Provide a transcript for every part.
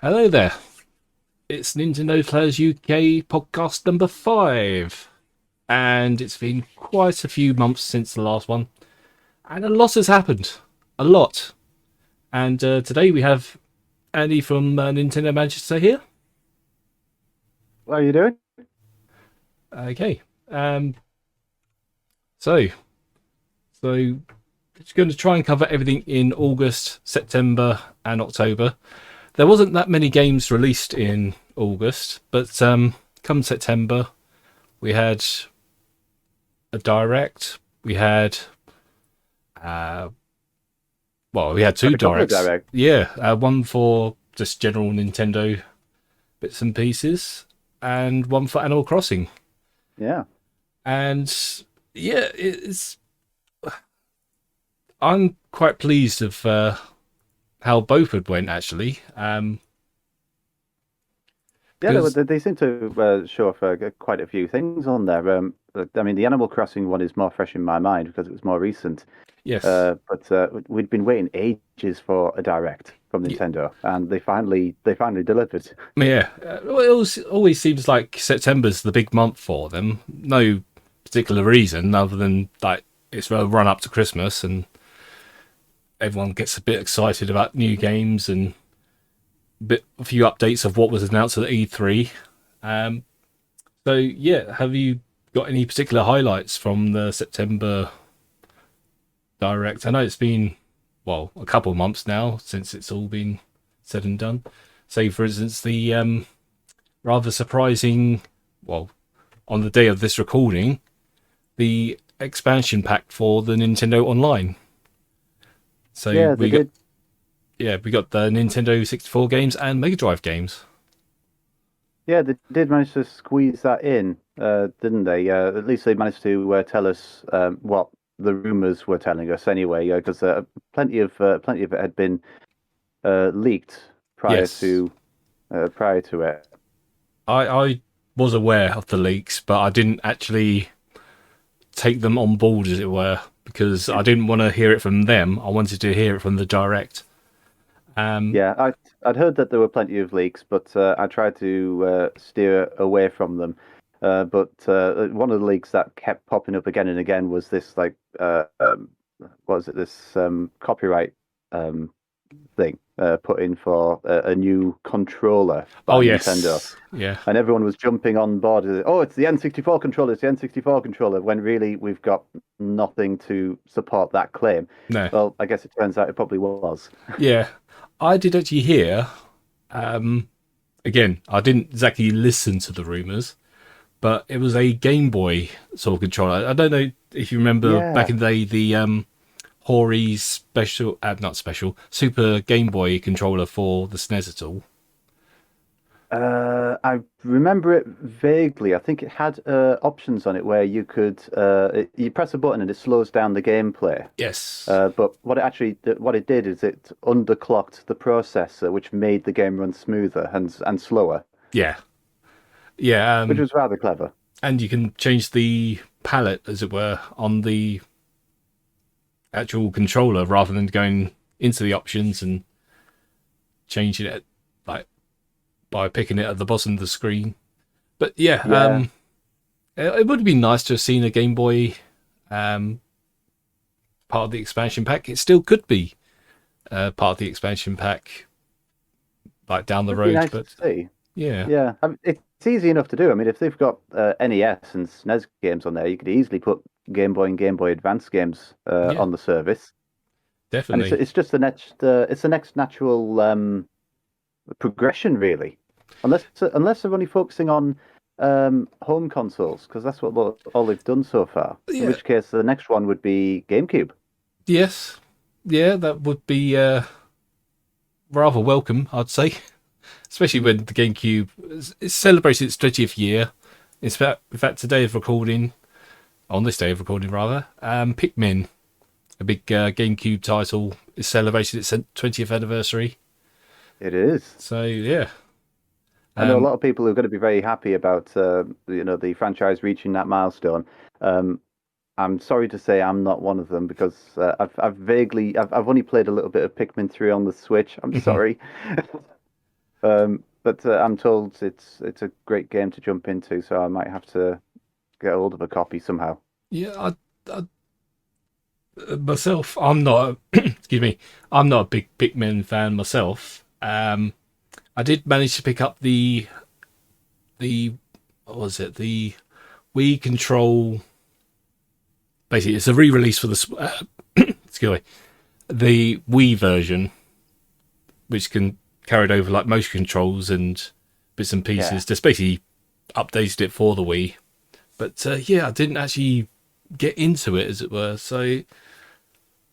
Hello there. It's Nintendo Players UK podcast number 5. And it's been quite a few months since the last one. And a lot has happened. A lot. And today we have Andy from Nintendo Manchester here. What are you doing? Okay. Um, so, so just going to try and cover everything in August, September, and October. There wasn't that many games released in August, but come September, we had a direct. We had uh, we had two Had a couple of directs. direct. Yeah, one for just general Nintendo bits and pieces, and one for Animal Crossing. Yeah. And yeah, it's I'm quite pleased of how both had went actually. Yeah, Because they seem to show off quite a few things on there. I mean, the Animal Crossing one is more fresh in my mind because it was more recent. yes, But we'd been waiting ages for a direct from y- Nintendo, and they finally delivered. yeah, well, always seems like September's the big month for them. No particular reason other than like it's a run up to Christmas and everyone gets a bit excited about new games and a few updates of what was announced at E3. Um, so yeah, have you got any particular highlights from the September direct? I know it's been a couple of months now since it's all been said and done. Say for instance the rather surprising, well, on the day of this recording, the expansion pack for the Nintendo Online. So Yeah, they we got did. we got the Nintendo 64 games and Mega Drive games. Yeah, they did manage to squeeze that in, didn't they? At least they managed to tell us what the rumors were telling us anyway, because plenty of it had been leaked prior Yes, to prior to it. I was aware of the leaks, but I didn't actually take them on board, as it were, because I didn't want to hear it from them. I wanted to hear it from the direct. Um, Yeah, I'd heard that there were plenty of leaks, but I tried to steer away from them. But one of the leaks that kept popping up again and again was this like what was it? This copyright um, thing put in for a new controller oh by Nintendo. yes, yeah, And everyone was jumping on board with it. Oh, it's the N64 controller, it's the N64 controller, when really we've got nothing to support that claim. no, Well, I guess it turns out it probably was. yeah. I did actually hear. Again, I didn't exactly listen to the rumors, but it was a Game Boy sort of controller. I don't know if you remember back Yeah. in the day the Hori special, not special, Super Game Boy controller for the SNES at all. I remember it vaguely. I think it had options on it where you press a button and it slows down the gameplay. Yes. But what it did is it underclocked the processor, which made the game run smoother and slower, Yeah. Yeah. which was rather clever. And you can change the palette, as it were, on the actual controller rather than going into the options and changing it like by picking it at the bottom of the screen. But yeah, Yeah, it would have been nice to have seen a Game Boy um, part of the expansion pack. It still could be part of the expansion pack, like down the would be road. nice to But see. yeah, Yeah, I mean, it's easy enough to do. I mean, if they've got NES and SNES games on there, you could easily put Game Boy and Game Boy Advance games yeah, on the service. And it's definitely. it's just the next natural progression, really. Unless they're only focusing on home consoles, because that's what all they've done so far. In Yeah, which case, the next one would be GameCube. yes, yeah, that would be rather welcome, I'd say. Especially when the GameCube is celebrating its 20th year. In fact, today of recording, on this day of recording rather, Pikmin, a big GameCube title, is celebrating its 20th anniversary. It is. So yeah, I know a um, lot of people who are going to be very happy about the franchise reaching that milestone. Um, I'm sorry to say I'm not one of them because I've only played a little bit of Pikmin 3 on the Switch. I'm sorry. But I'm told it's a great game to jump into, so I might have to get hold of a copy somehow. Yeah, myself, I'm not. Excuse me, I'm not a big Pikmin fan myself. I did manage to pick up the what was it, the Wii Control. Basically, it's a re-release for excuse me, the Wii version, which can carry it over like motion controls and bits and Yeah. pieces. Just basically updated it for the Wii. But yeah, I didn't actually get into it, as it were. So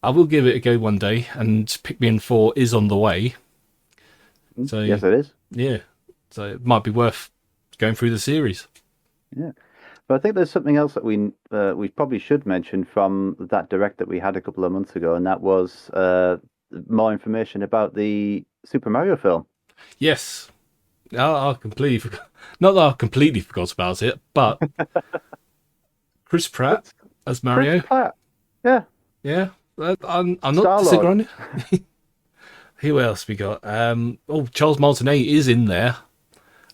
I will give it a go one day. And Pikmin 4 is on the way. So Yes, it is. yeah, so it might be worth going through the series. Yeah. But I think there's something else that we probably should mention from that direct that we had a couple of months ago, and that was more information about the Super Mario film. Yes, I completely forgot. Not that I completely forgot about it, but Chris Pratt Chris, as Chris Mario. Pratt. Yeah, Yeah, I'm not Star-Lord. disagreeing. Who else we got? Oh, Charles Martinet is in there.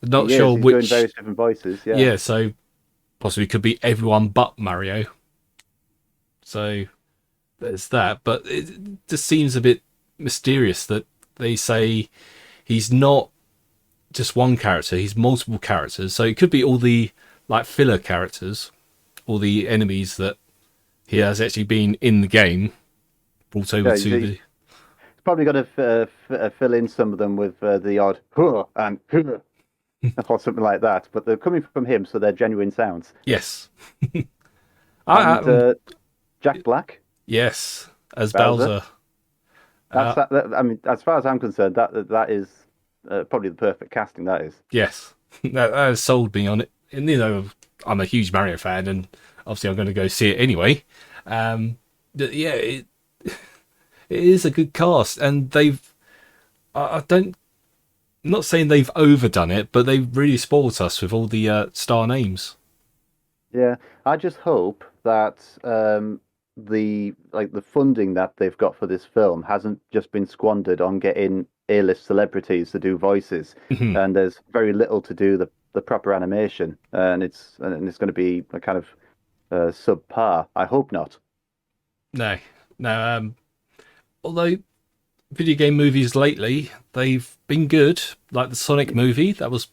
Not He is. sure He's doing which. various different voices. Yeah. Yeah, so possibly could be everyone but Mario. So there's that. But it just seems a bit mysterious that they say he's not just one character; he's multiple characters. So it could be all the like filler characters, all the enemies that he has actually been in the game brought over Yeah, to the. he's probably got to fill in some of them with the odd "huh" and "huh" or something like that. But they're coming from him, so they're genuine sounds. Yes, And I Jack Black, yes, as Bowser. Bowser. That's Uh, I mean, as far as I'm concerned, that is probably the perfect casting. That is. yes, that has sold me on it. And you know, I'm a huge Mario fan, and obviously I'm going to go see it anyway. But yeah, it is a good cast, and they've. I don't. I'm not saying they've overdone it, but they've really spoiled us with all the star names. Yeah, I just hope that the funding that they've got for this film hasn't just been squandered on getting A-list celebrities to do voices, Mhm. and there's very little to do the proper animation, and it's going to be a kind of subpar. I hope not. No, no. Although video game movies lately, they've been good. Like the Sonic movie, that was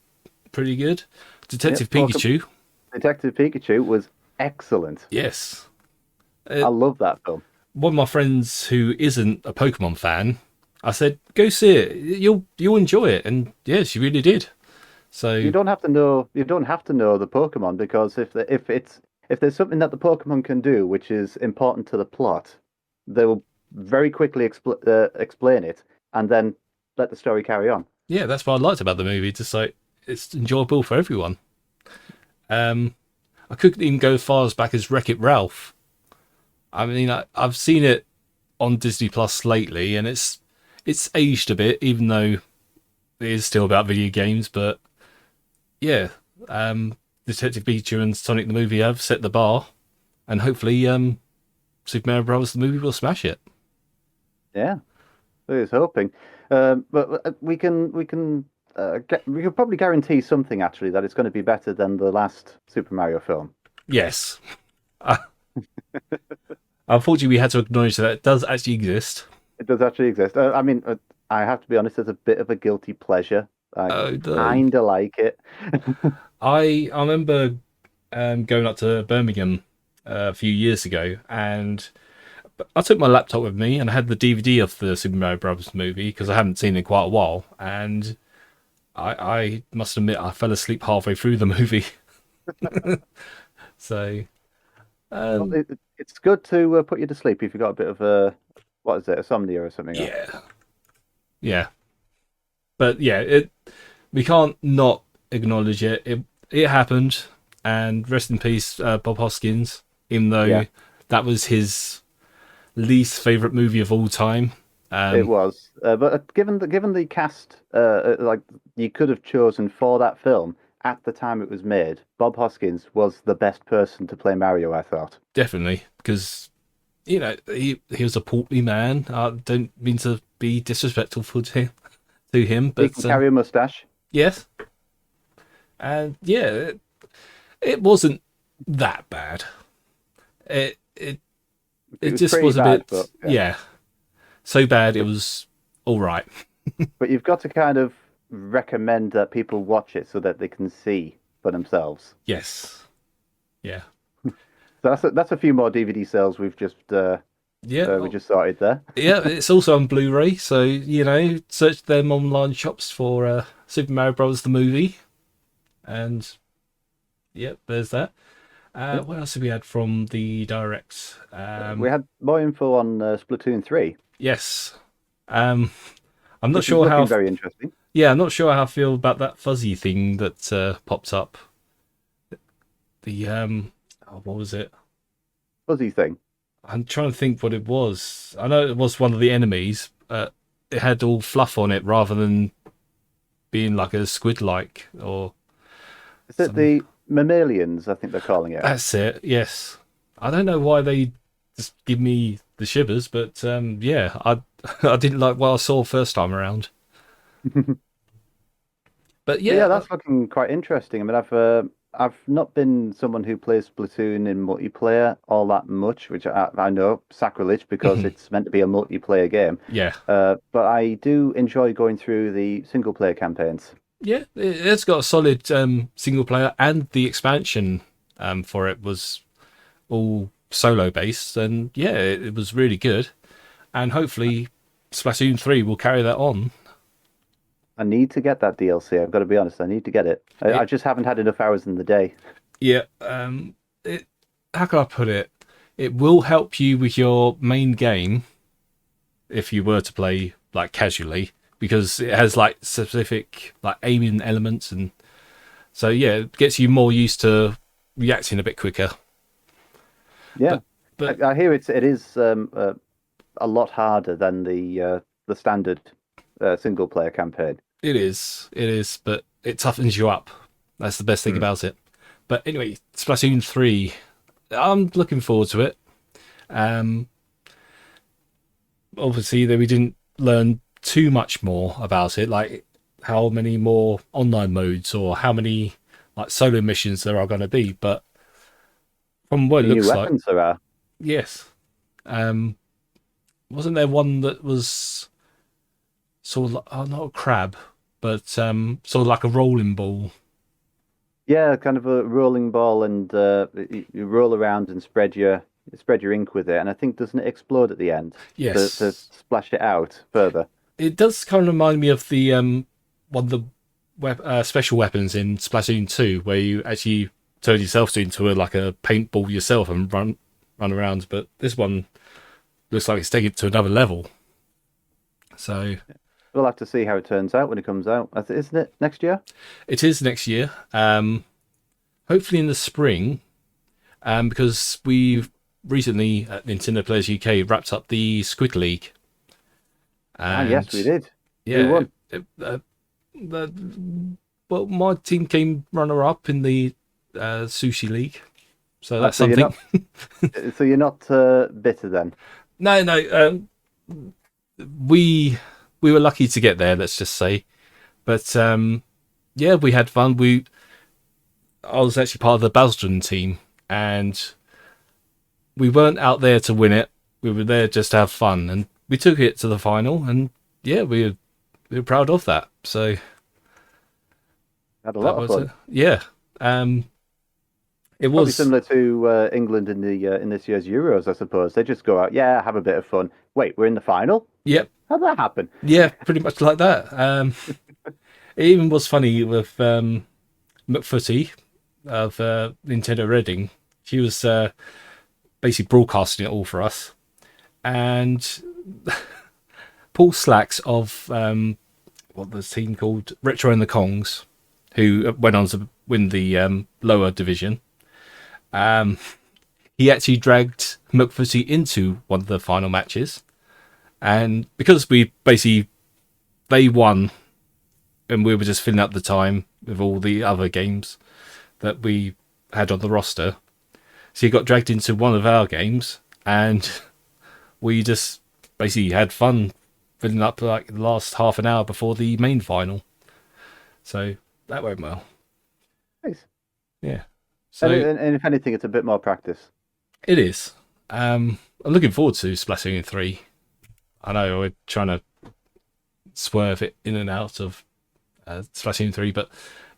pretty good. Yep, Detective Pikachu, Detective Pikachu was excellent. yes. I Uh, love that film. One of my friends who isn't a Pokemon fan, I said, "Go see it. You'll enjoy it." And yeah, she really did. You So don't have to know you don't have to know the Pokemon because if there's something that the Pokemon can do which is important to the plot, they will very quickly explain it and then let the story carry on. yeah, that's what I liked about the movie. Just like it's enjoyable for everyone. Um, I couldn't even go as far as back as Wreck It Ralph. I mean, I've seen it on Disney Plus lately, and it's aged a bit, even though it is still about video games. But yeah, Detective Pikachu and Sonic the movie have set the bar, and hopefully, Super Mario Bros. The movie will smash it. Yeah, I was hoping, but we can probably guarantee something actually that it's going to be better than the last Super Mario film. Yes. Unfortunately, we had to acknowledge that it does actually exist. It does actually exist. I mean, I have to be honest, it's a bit of a guilty pleasure. I Oh no! kind of like it. I remember going up to Birmingham a few years ago, and I took my laptop with me, and I had the DVD of the Super Mario Bros. Movie because I hadn't seen it in quite a while, and I must admit I fell asleep halfway through the movie. So Well, um, it's good to put you to sleep if you've got a bit of a, what is it, insomnia or something. Or, yeah, yeah, but yeah, it we can't not acknowledge it. It happened, and rest in peace, Bob Hoskins. Even though yeah, that was his least favorite movie of all time. it Um, was. But given the cast, like you could have chosen for that film at the time it was made, Bob Hoskins was the best person to play Mario, I thought. Definitely, because he was a portly man. I don't mean to be disrespectful to to him. He But can carry a mustache. yes, and yeah, it wasn't that bad. It It it was just pretty was a bad, but bit, yeah. yeah, so bad it But, was all right. but you've got to kind of recommend that people watch it so that they can see for themselves. Yes, yeah, So that's a few more DVD sales yeah, we just sorted there. yeah. It's also on Blu-ray, so search them online shops for Super Mario Bros. The movie, and yep, there's that. Yeah. What else have we had from the direct? We had more info on Splatoon 3, Yes, um, I'm not which is sure looking how. very interesting. Yeah, I'm not sure how I feel about that fuzzy thing that pops up. The oh, what was it? Fuzzy thing. I'm trying to think what it was. I know it was one of the enemies. It had all fluff on it rather than being like a squid-like or Is it some. the mammalians, I think they're calling it? That's it. Yes, I don't know why they just give me the shivers, but yeah, I I didn't like what I saw first time around. But But yeah, yeah, that's looking quite interesting. I mean, I've not been someone who plays Splatoon in multiplayer all that much, which I know sacrilege because it's meant to be a multiplayer game. yeah, But I do enjoy going through the single player campaigns. yeah. It's got a solid single player, and the expansion for it was all solo based, and yeah, it was really good. And hopefully, Splatoon 3 will carry that on. I need to get that DLC. I've got to be honest. I need to get it. I It, just haven't had enough hours in the day. yeah, it. How can I put it? It will help you with your main game if you were to play like casually, because it has like specific like aiming elements, and so yeah, it gets you more used to reacting a bit quicker. Yeah, But but I hear it is a lot harder than the standard single player campaign. it is, but it toughens you up. That's the best thing Mm. about it. But anyway, Splatoon 3, I'm looking forward to it. Um, Obviously, that we didn't learn too much more about it, like how many more online modes or how many like solo missions there are going to be. But from what How it many new looks like, weapons there are? yes. Um, wasn't there one that was sort of like, oh, not a crab, but sort of like a rolling ball? Yeah, kind of a rolling ball, and you roll around and spread your ink with it, and I think doesn't it explode at the end to Yes, splash it out further? it does kind of remind me of the one of the special weapons in Splatoon 2, where you actually turn yourself into like a paintball yourself and run around. But this one looks like it's taking it to another level. So We'll have to see how it turns out when it comes out. Isn't it next year? it is next year, hopefully in the spring, because we've recently at Nintendo Players UK wrapped up the Squid League, Ah, yes, we and did. Who yeah, won? uh, well, my team came runner up in the Sushi League, so Oh, that's something. so you're not bitter then. No, no, we we were lucky to get there. Let's just say, but yeah, we had fun. I was actually part of the Basildon team, and we weren't out there to win it. We were there just to have fun, and we took it to the final. And yeah, we were proud of that. So Had a that lot of was fun. it. Yeah, um, it Probably was. similar to England in this year's Euros, I suppose. They just go out, yeah, have a bit of fun. Wait, we're in the final? Yep, How'd that happen? yeah, pretty much like that. It even was funny with McFooty of Nintendo Reading. She was basically broadcasting it all for us, and Paul Slacks of what was the team called Retro and the Kongs, who went on to win the lower division. He actually dragged McFooty into one of the final matches, and because we basically they won, and we were just filling up the time with all the other games that we had on the roster. So he got dragged into one of our games, and we just basically had fun filling up like the last half an hour before the main final. So that went well. Nice. Yeah. And, So and if anything, it's a bit more practice. it is. I'm looking forward to Splatoon 3. I know we're trying to swerve it in and out of Splatoon 3, but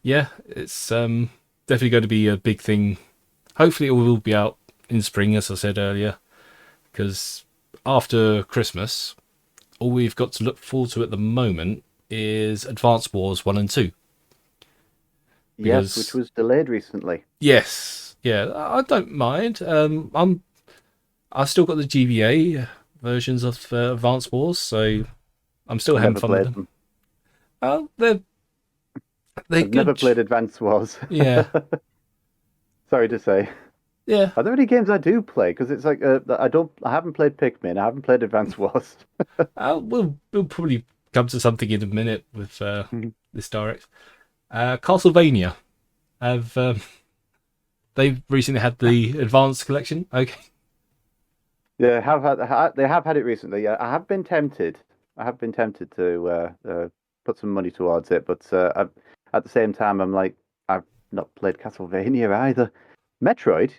yeah, it's definitely going to be a big thing. Hopefully, it will be out in spring, as I said earlier, because after Christmas, all we've got to look forward to at the moment is Advance Wars 1 and 2. Yes, which Because, was delayed recently. yes, yeah, I don't mind. I've still got the GBA versions of Advance Wars, so I'm still I've having never fun with played them. them. Oh, they're I've never good. played Advance Wars. Yeah, Sorry to say. yeah. Are there any games I do play? Because it's like I haven't played Pikmin. I haven't played Advance Wars. We'll probably come to something in a minute with this direct. Castlevania have they've recently had the advanced collection. Okay. Yeah, they have had it recently. Yeah, I have been tempted. I have been tempted to put some money towards it, but at the same time, I'm like, I've not played Castlevania either. Metroid,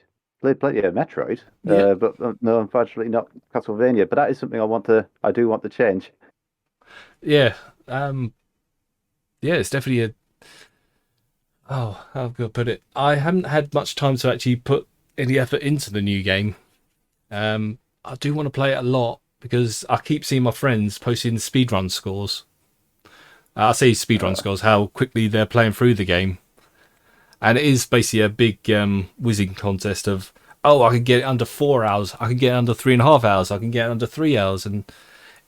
played plenty of Metroid, Yeah, but no, unfortunately not Castlevania. But that is something I do want to change. yeah, yeah. It's definitely a. Oh, how can I put it? I haven't had much time to actually put any effort into the new game. I do want to play it a lot because I keep seeing my friends posting speedrun scores. I say speedrun Uh, scores, how quickly they're playing through the game. And it is basically a big whizzing contest of, oh, I can get it under 4 hours, I can get it under 3.5 hours, I can get it under 3 hours. And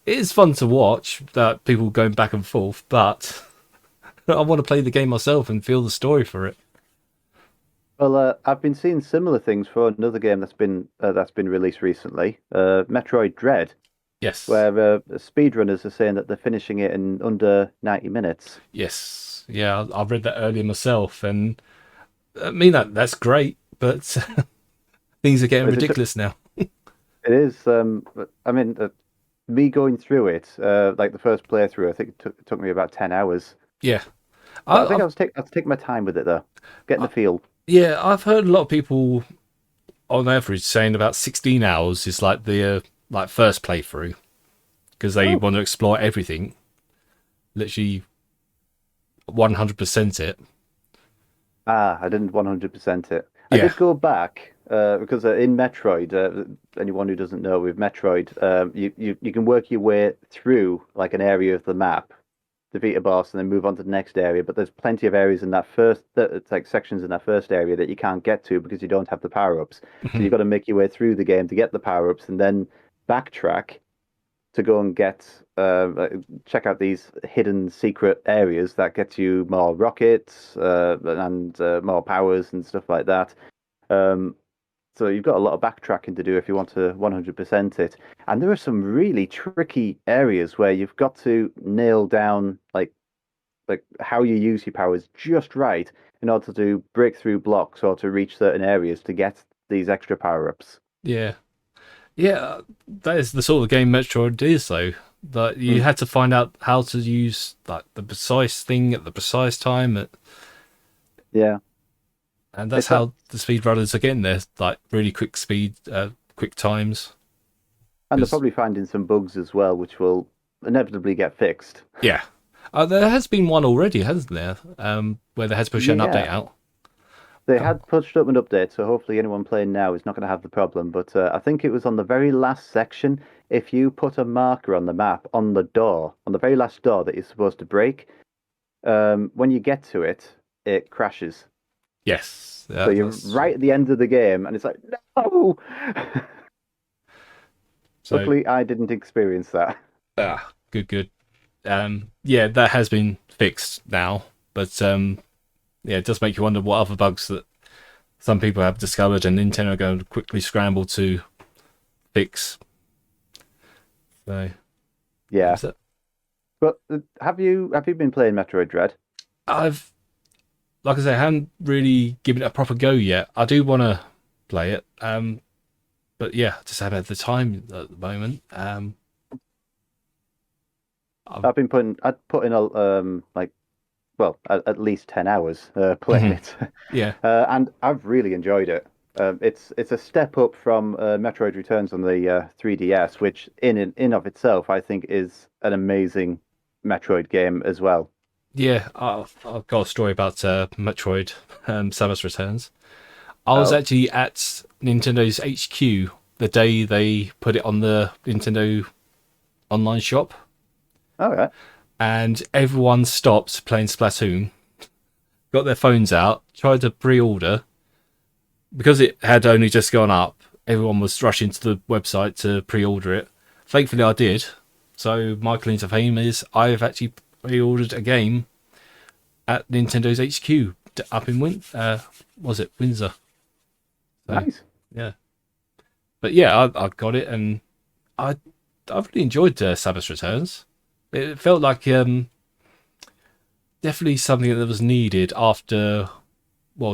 it is fun to watch that people going back and forth, but I want to play the game myself and feel the story for it. well, I've been seeing similar things for another game that's been released recently, Metroid Dread, Yes. where speedrunners are saying that they're finishing it in under 90 minutes. Yes. Yeah, I've read that earlier myself, and I mean that's great, but things are getting Whereas it took ridiculous now. It is. I mean, me going through it, like the first playthrough, I think it took me about 10 hours. Yeah, But I think I've I was taking my time with it though, getting the I, feel. yeah, I've heard a lot of people on average saying about 16 hours is like the like first playthrough because they Oh, want to explore everything, literally 100% it. I didn't 100% it. I Yeah. did go back because in Metroid, anyone who doesn't know, with Metroid, you can work your way through like an area of the map, defeat a boss, and then move on to the next area. But there's plenty of areas in that it's like sections in that first area that you can't get to because you don't have the power-ups. So Mhm. you've got to make your way through the game to get the power-ups, and then backtrack to go and check out these hidden secret areas that get you more rockets and more powers and stuff like that. Um, so you've got a lot of backtracking to do if you want to 100% it. And there are some really tricky areas where you've got to nail down like how you use your powers just right in order to break through blocks or to reach certain areas to get these extra power-ups. Yeah. Yeah, that is the sort of game Metroid is, though. That you had to find out how to use like the precise thing at the precise time, Yeah, and that's it's that, how the speedrunners are getting there, like really quick speed, quick times. and they're Because probably finding some bugs as well, which will inevitably get fixed. yeah, there has been one already, hasn't there? Where they had to push an update Yeah, out. they Um, had pushed up an update, so hopefully anyone playing now is not going to have the problem. But I think it was on the very last section. If you put a marker on the map on the door, on the very last door that you're supposed to break, when you get to it, it crashes. yes, So you're that's right at the end of the game, and it's like, no! so. Luckily, I didn't experience that. Good, good. Yeah, that has been fixed now, but yeah, it does make you wonder what other bugs that some people have discovered and Nintendo are going to quickly scramble to fix. So, Yeah. is that But have you been playing Metroid Dread? I've like I say, I haven't really given it a proper go yet. I do want to play it, but yeah, just haven't had the time at the moment. Um, I'd put in a like well at least 10 hours playing mhm. it, Yeah, and I've really enjoyed it. It's a step up from Metroid Returns on the 3DS, which in of itself I think is an amazing Metroid game as well. yeah. I've got a story about Metroid Samus Returns. I was Oh, actually at Nintendo's HQ the day they put it on the Nintendo online shop, all right. and everyone stopped playing Splatoon, got their phones out, tried to pre-order because it had only just gone up. Everyone was rushing to the website to pre-order it. Thankfully, I did. So my claim to fame is I've actually pre-ordered a game at Nintendo's HQ up in was it Windsor? So Nice. yeah, but yeah, I got it, and I I really enjoyed Samus Returns. It felt like definitely something that was needed after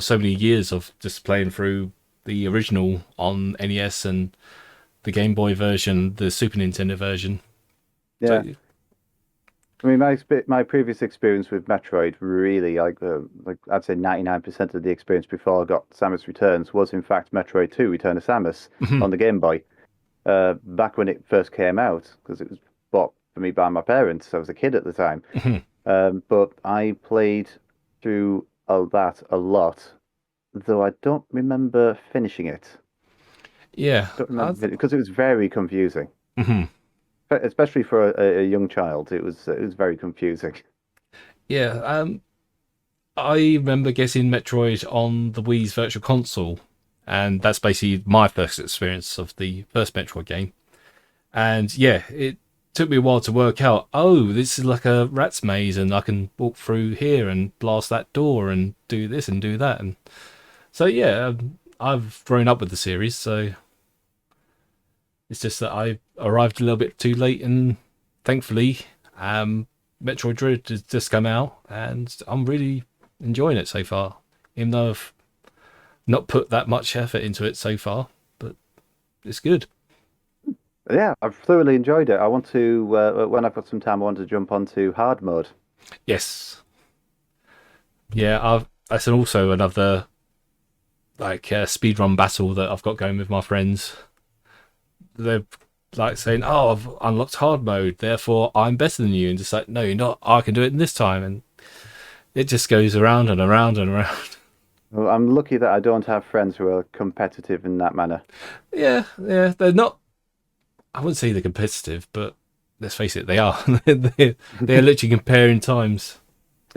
so many years of just playing through the original on NES and the Game Boy version, the Super Nintendo version. So Yeah. I mean, my previous experience with Metroid really, like I'd say 99% of the experience before I got Samus Returns was in fact Metroid 2: Return of Samus on the Game Boy. Back when it first came out, because it was bought for me by my parents. I was a kid at the time. But I played through all that a lot, though I don't remember finishing it. yeah, Don't remember because it was very confusing, mhm. especially for a young child. It was very confusing. Yeah. I remember getting Metroid on the Wii's Virtual Console, and that's basically my first experience of the first Metroid game. And yeah, it took me a while to work out. Oh, this is like a rat's maze, and I can walk through here and blast that door and do this and do that. And so yeah, I've grown up with the series, so it's just that I arrived a little bit too late, and thankfully, um, Metroid Dread has just come out, and I'm really enjoying it so far. Even though I've not put that much effort into it so far, but it's good. Yeah, I've thoroughly enjoyed it. I want to when I've got some time, I want to jump onto hard mode. Yes, yeah. That's also another like speedrun battle that I've got going with my friends. They're like saying, "Oh, I've unlocked hard mode, therefore I'm better than you," and just like, "No, you're not. I can do it in this time," and it just goes around and around and around. Well, I'm lucky that I don't have friends who are competitive in that manner. Yeah, yeah. They're not. I wouldn't say they're competitive, but let's face it, they are. They're literally comparing times.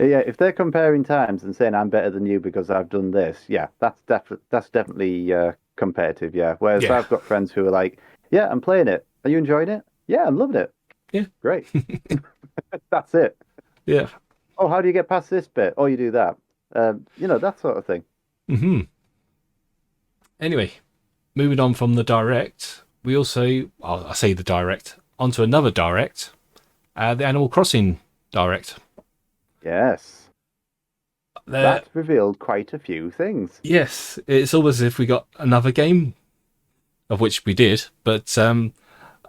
Yeah, if they're comparing times and saying I'm better than you because I've done this, yeah, that's definitely competitive. Yeah. Whereas Yeah, I've got friends who are like, yeah, I'm playing it. Are you enjoying it? Yeah, I'm loving it. yeah, Great. That's it. yeah. Oh, how do you get past this bit? Oh, you do that. That sort of thing. Anyway, moving on from the direct, we also, I say the direct, onto another direct, the Animal Crossing direct. Yes, There, that revealed quite a few things. yes, it's almost as if we got another game, of which we did, but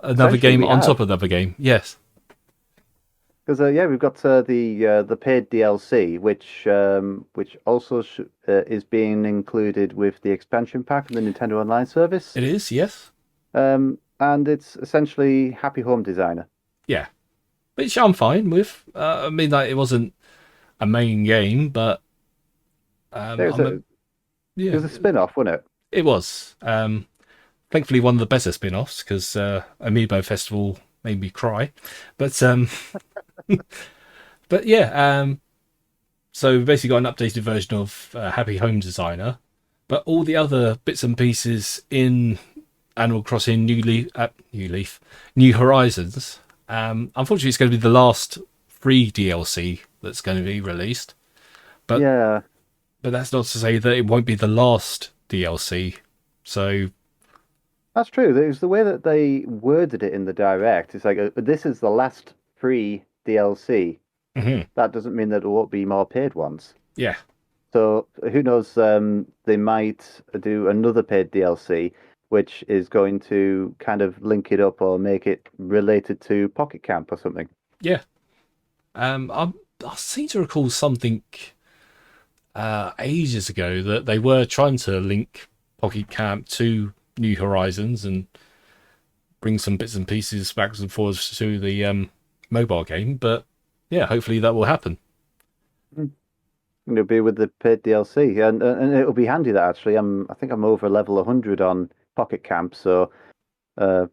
another Essentially, game we on top have. of another game. Yes, Because yeah, we've got the paid DLC, which also is being included with the expansion pack and the Nintendo Online service. it is. Yes, And it's essentially Happy Home Designer. yeah, which I'm fine with. I mean, like it wasn't a main game, but There's I'm a a it yeah, was a spin-off, wasn't it? it was. Thankfully, one of the better spin-offs because Amiibo Festival made me cry, but but yeah, so we basically got an updated version of Happy Home Designer, but all the other bits and pieces in Animal Crossing New Horizons. Unfortunately, it's going to be the last free DLC that's going to be released, but Yeah, that's not to say that it won't be the last DLC. So that's true. It was the way that they worded it in the direct. It's like this is the last free DLC. mhm, That doesn't mean that there won't be more paid ones. yeah, So who knows? They might do another paid DLC, which is going to kind of link it up or make it related to Pocket Camp or something. yeah, I seem to recall something ages ago that they were trying to link Pocket Camp to New Horizons and bring some bits and pieces backwards and forwards to the mobile game. But yeah, hopefully that will happen. Mm. It'll be with the paid DLC, and it'll be handy that actually I think I'm over level 100 on Pocket Camp, so uh,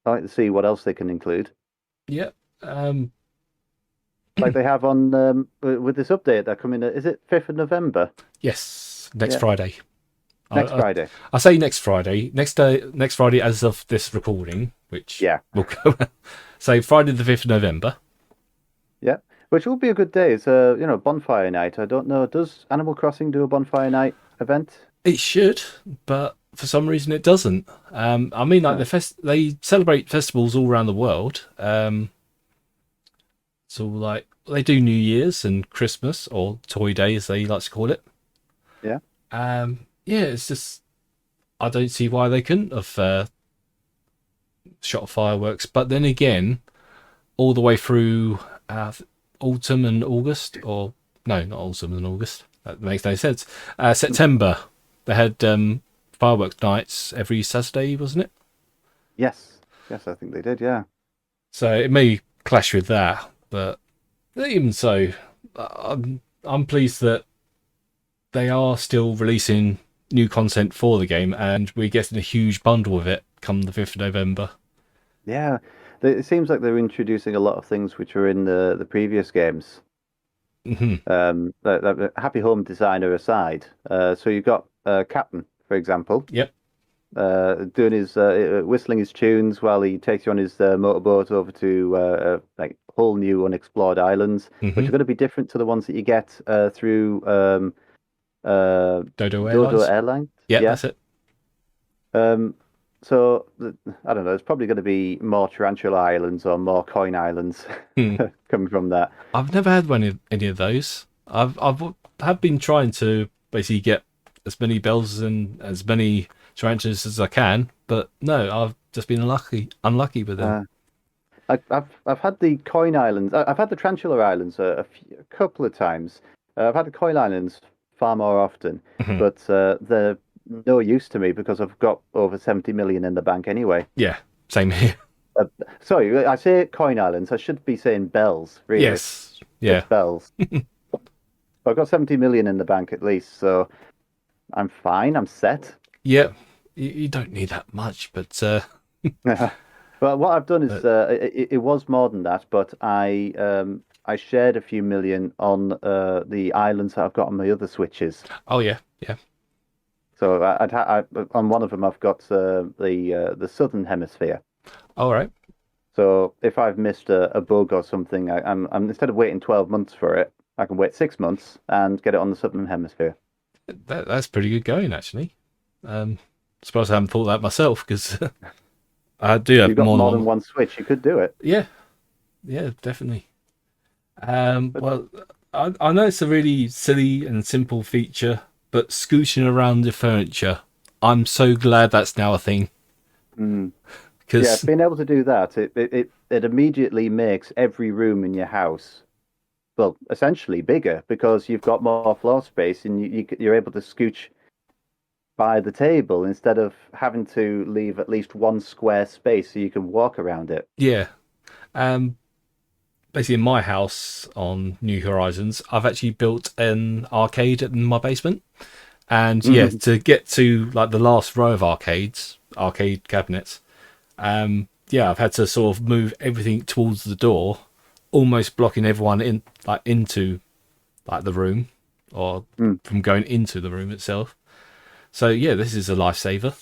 I like to see what else they can include. Yeah. Um, Like they have on with this update they're coming. Is it 5th of November? yes, next Yeah, Friday. I, next I, Friday. I say next Friday. Next Friday as of this recording, which Yeah, will go. So Friday the 5th of November. yeah. Which will be a good day. It's bonfire night. I don't know. Does Animal Crossing do a bonfire night event? It should, but for some reason it doesn't. I mean, like Uh, they celebrate festivals all around the world. So like they do New Year's and Christmas or Toy Day as they like to call it. yeah. Yeah, it's just I don't see why they couldn't have shot fireworks. But then again, all the way through autumn and August, or no, not autumn and August. That makes no sense. September, they had fireworks nights every Saturday, wasn't it? Yes. Yes, I think they did. Yeah. So it may clash with that, but even so, I'm pleased that they are still releasing new content for the game, and we're getting a huge bundle of it come the 5th of November. Yeah. It seems like they're introducing a lot of things which are in the previous games. Hmm. Happy Home Designer aside, so you've got Captain, for example, Yep. doing his whistling his tunes while he takes you on his motorboat over to like whole new unexplored islands, which Hmm. are going to be different to the ones that you get through Dodo Dodo Airlines. Airlines. Yeah, Yeah. that's it. Um, so I don't know. It's probably going to be more Tarantula Islands or more Coin Islands Hmm. coming from that. I've never had any of those. I've have been trying to basically get as many bells and as many tarantulas as I can, but no, I've just been unlucky with them. Uh, I've had the Coin Islands. I've had the Tarantula Islands a couple of times. I've had the Coin Islands far more often, Mhm. but they're no use to me because I've got over 70 million in the bank anyway. Yeah, same here. Uh, Sorry, I say Coin Islands. I should be saying bells, really. Yes, It's yeah, bells. But I've got 70 million in the bank at least, so I'm fine. I'm set. yeah. You don't need that much, but But what I've done is but it was more than that, but I shared a few million on the islands that I've got on my other switches. oh yeah, yeah. So on one of them I've got the southern hemisphere. All right, So if I've missed a bug or something, I'm instead of waiting 12 months for it, I can wait 6 months and get it on the southern hemisphere. that's pretty good going actually. Suppose I haven't thought that myself because I do If have you've got more than more than one. one switch, you could do it. Yeah, yeah, definitely. But Well, I know it's a really silly and simple feature, but scooching around the furniture, I'm so glad that's now a thing. mm, yeah, Because, being able to do that, it immediately makes every room in your house well, essentially bigger because you've got more floor space and you're able to scooch by the table instead of having to leave at least one square space so you can walk around it. yeah, um, basically in my house on New Horizons, I've actually built an arcade in my basement. And yeah, Mhm. to get to like the last row of arcade cabinets, yeah, I've had to sort of move everything towards the door, almost blocking everyone in like into like the room or Mm. from going into the room itself. So yeah, this is a lifesaver.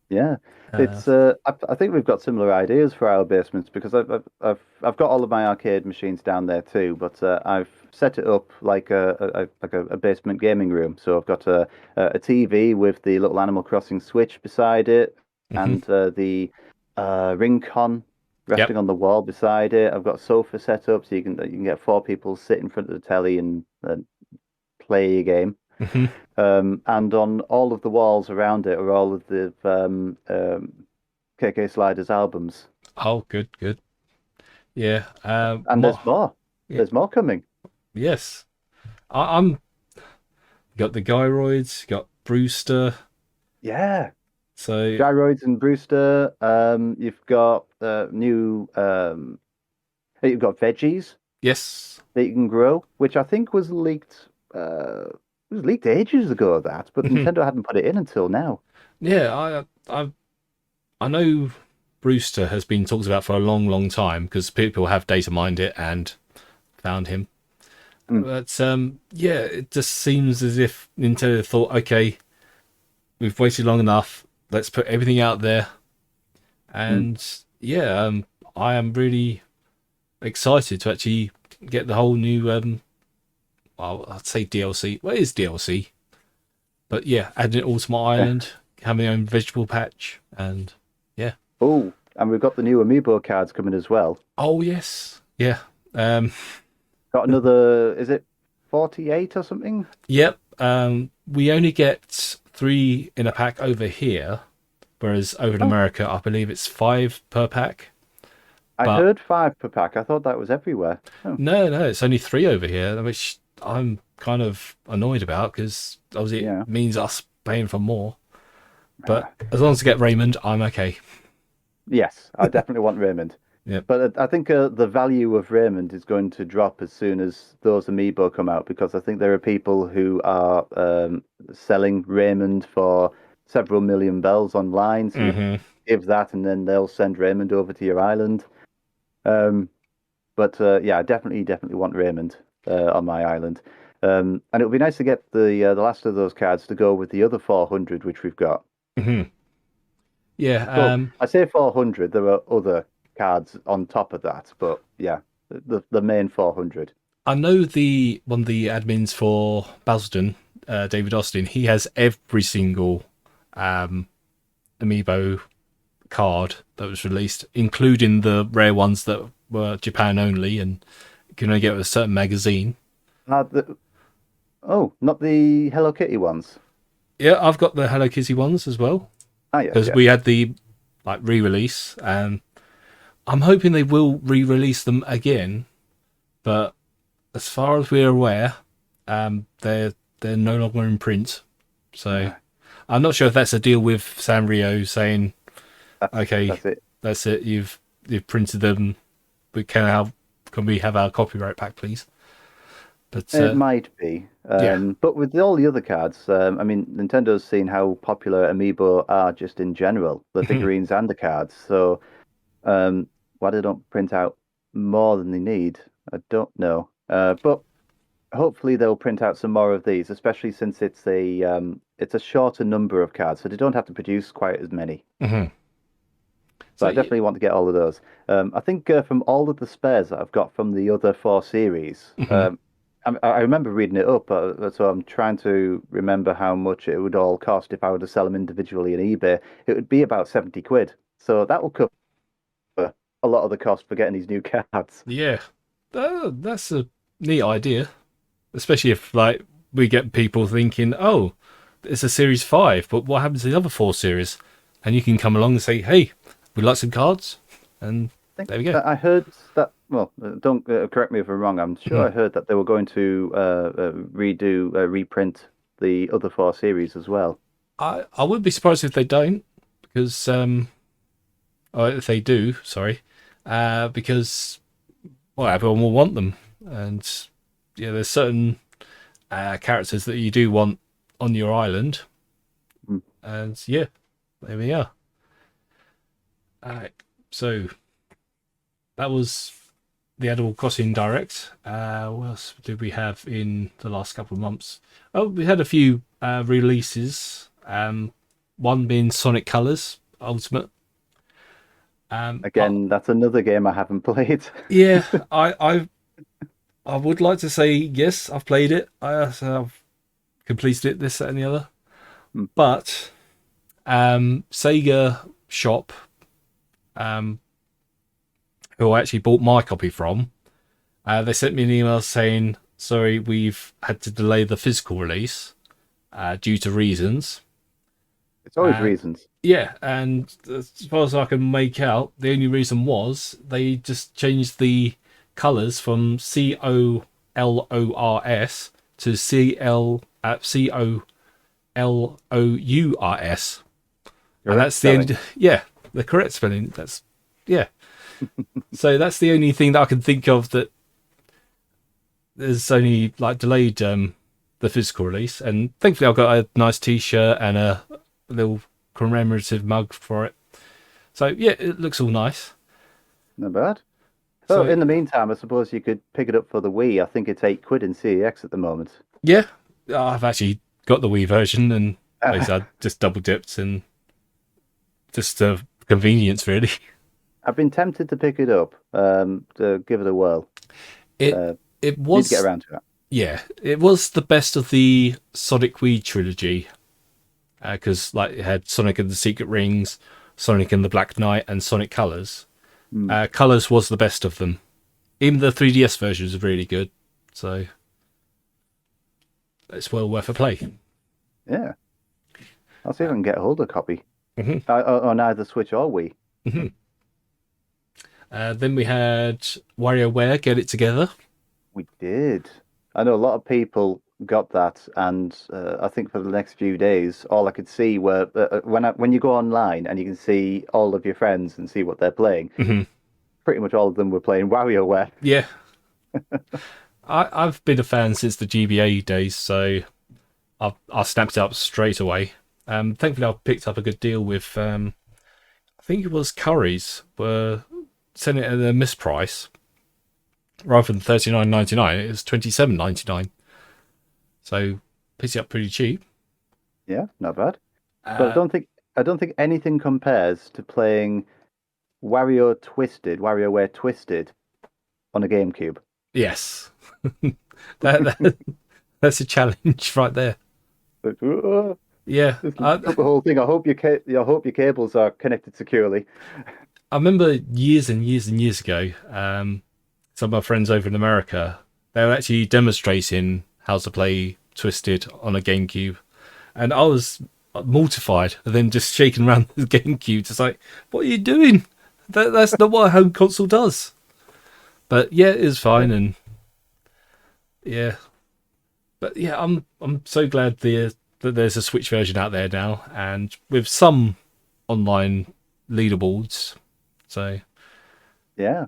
Yeah, Uh, it's. I think we've got similar ideas for our basements because I've got all of my arcade machines down there too, but I've set it up like a basement gaming room. So I've got a TV with the little Animal Crossing Switch beside it, mhm. and the ring con Yep. resting on the wall beside it. I've got a sofa set up so you can get four people sit in front of the telly and play a game. Hmm. And on all of the walls around it are all of the KK Sliders albums. Oh, good, good. Yeah. And there's more. Yeah. There's more coming. Yes. I'm got the gyroids, got Brewster. Yeah. So Gyroids and Brewster. You've got new. You've got veggies yes. that you can grow, which I think was leaked. It was leaked ages ago. That, but Mhm. Nintendo hadn't put it in until now. Yeah, I know Brewster has been talked about for a long, long time because people have data mined it and found him. Mm, But yeah, it just seems as if Nintendo thought, okay, we've waited long enough. Let's put everything out there. mm. And yeah, I am really excited to actually get the whole new. Well, I'd say DLC. Well, it is DLC, but yeah, adding it all to my island, having my own vegetable patch, and yeah. Oh, and we've got the new Amiibo cards coming as well. Oh yes, yeah. Um, Got another. Is it 48 or something? yep. We only get 3 in a pack over here, whereas over in Oh, America, I believe it's 5 per pack. I But heard 5 per pack. I thought that was everywhere. Oh, no, it's only 3 over here, which I'm kind of annoyed about because obviously it yeah. means us paying for more. But Ah, as long as I get Raymond, I'm okay. yes, I definitely want Raymond. Yep. But I think the value of Raymond is going to drop as soon as those Amiibo come out because I think there are people who are selling Raymond for several million bells online. So you Hmm. give that, and then they'll send Raymond over to your island. Um, but yeah, I definitely want Raymond on my island. And it would be nice to get the last of those cards to go with the other 400 which we've got. Hmm. Yeah. Well, I say 400. There are other cards on top of that, but yeah, the main 400. I know the one of the admins for Basildon, David Austin. He has every single um, amiibo card that was released, including the rare ones that were Japan only and you can only get with a certain magazine. The, oh, not the Hello Kitty ones. Yeah, I've got the Hello Kitty ones as well Ah, yes, because yes. we had the like re-release, and I'm hoping they will re-release them again. But as far as we're aware, they're no longer in print. So Ah, I'm not sure if that's a deal with Sanrio saying, okay, that's it. that's it, you've printed them. We can we have our copyright back, please? But It might be. yeah. But with all the other cards, I mean, Nintendo's seen how popular Amiibo are just in general, the figurines and the cards. So, why they don't print out more than they need, I don't know. But hopefully they'll print out some more of these, especially since it's a shorter number of cards, so they don't have to produce quite as many. Mhm. So So I yeah. definitely want to get all of those. I think from all of the spares that I've got from the other 4 series, Mhm. I remember reading it up, so I'm trying to remember how much it would all cost if I were to sell them individually on eBay. It would be about 70 quid. So that will cover a lot of the cost for getting these new cards. Yeah. That's a neat idea, especially if like we get people thinking, oh, it's a series 5, but what happens to the other 4 series? And you can come along and say, hey, we'd like some cards, and I think there we go. that I heard that, well, don't correct me if I'm wrong. I'm sure Mhm. I heard that they were going to reprint the other 4 series as well. I wouldn't be surprised if they don't, because or if they do, sorry, because well, everyone will want them, and yeah, there's certain characters that you do want on your island, Mm. and yeah, there we are. Alright, so that was the Animal Crossing Direct. What else did we have in the last couple of months? Oh, we had a few releases. One being Sonic Colors Ultimate. Um, I, Again, that's another game I haven't played. yeah, I would like to say yes, I've played it. I've completed it. This, that, and the other. Mm. But Sega Shop, um, who I actually bought my copy from, they sent me an email saying, "Sorry, we've had to delay the physical release due to reasons." It's always And reasons. yeah, and as far as I can make out, the only reason was they just changed the colors from COLORS to COLOURS, and Correct that's the spelling. only, yeah, the correct spelling. That's, yeah. So that's the only thing that I can think of that there's only like delayed the physical release, and thankfully I've got a nice T-shirt and a little commemorative mug for it. So yeah, it looks all nice. Not bad. So So in the meantime, I suppose you could pick it up for the Wii. I think it's 8 quid in CEX at the moment. yeah, I've actually got the Wii version, and like I said, I just double dipped and just convenience really. I've been tempted to pick it up, to give it a whirl. It Uh, it Need to get was, around to it. yeah, it was the best of the Sonic Wii trilogy, because like it had Sonic and the Secret Rings, Sonic and the Black Knight, and Sonic Colors. Hmm. Colors was the best of them. Even the 3DS version is really good, so it's well worth a play. Yeah, I'll see if I can get hold of a copy. Hmm. On either Switch or Wii. Hmm. Then we had WarioWare Get It Together. We did. I know a lot of people got that, and I think for the next few days, all I could see were when you go online and you can see all of your friends and see what they're playing. Hmm. Pretty much all of them were playing WarioWare. Yeah, I've been a fan since the GBA days, so I snapped it up straight away. Thankfully, I picked up a good deal with, I think it was Curry's, were selling it at a misprice. Rather than $39.99, it was $27.99. So picked it up pretty cheap. Yeah, not bad. But Uh, I don't think anything compares to playing WarioWare Twisted on a GameCube. yes, that that's a challenge right there. But, Yeah, just the whole thing. I hope your cables are connected securely. I remember years and years and years ago, some of my friends over in America, they were actually demonstrating how to play Twisted on a GameCube, and I was mortified, and then just shaking around the GameCube, just like, "What are you doing? That's not what a home console does." But yeah, it is Yeah. fine, and yeah, but yeah, I'm so glad that there's a Switch version out there now, and with some online leaderboards. So Yeah.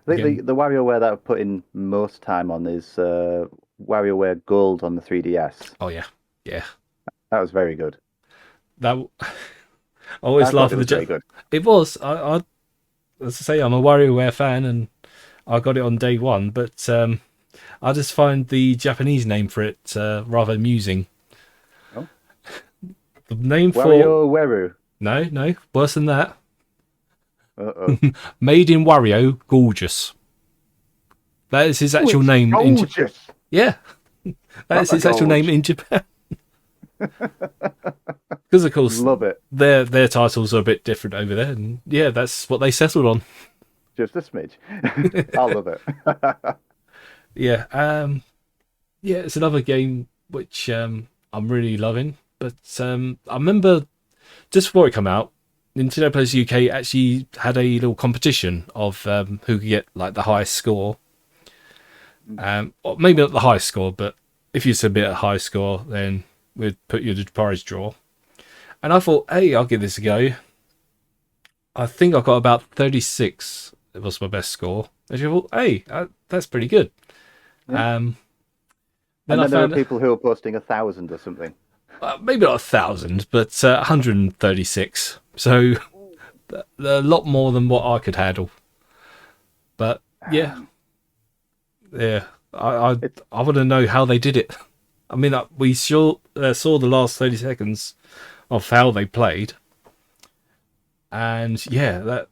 I think again, the WarioWare that I've put in most time on is WarioWare Gold on the 3DS. oh yeah, yeah, That was very good. that I always I thought laugh it at the was very good. It was. As I say, I'm a WarioWare fan, and I got it on day one. But I just find the Japanese name for it rather amusing. Oh, The name for WarioWare. no, worse than that. Uh-oh. Made in Wario, gorgeous. That is his Oh, actual it's name gorgeous. yeah, that Not is the his actual name gorge. in Japan. Because of course Love it. their titles are a bit different over there, and yeah, that's what they settled on. Just a smidge. I love it. Yeah, yeah, it's another game which I'm really loving. But I remember just before it came out, Nintendo Players UK actually had a little competition of who could get like the highest score. Or maybe not the highest score, but if you submit a high score, then we'd put you in the prize draw. And I thought, hey, I'll give this a go. I think I got about 36. It was my best score. And I thought, hey, that's pretty good. Yeah. Um, then And I then there are found people who are posting 1,000 or something. maybe not 1,000, but 136. So a lot more than what I could handle. But yeah, yeah, It's I want to know how they did it. I mean, we sure saw the last 30 seconds of how they played, and yeah, that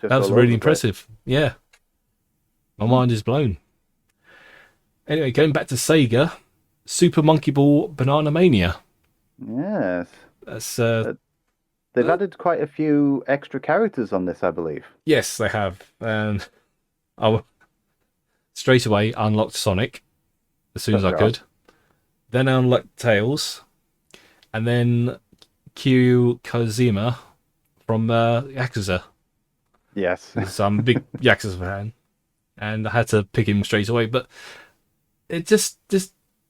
just was all over really the place. impressive. Yeah, my Hmm. mind is blown. Anyway, going back to Sega, Super Monkey Ball Banana Mania. Yes. That's Uh, They've added quite a few extra characters on this, I believe. yes, they have, and I straight away unlocked Sonic as soon as Of I course. could. Then I unlocked Tails, and then Kiryu Kazuma from Yakuza. Yes. because I'm a big Yakuza fan, and I had to pick him straight away. But it just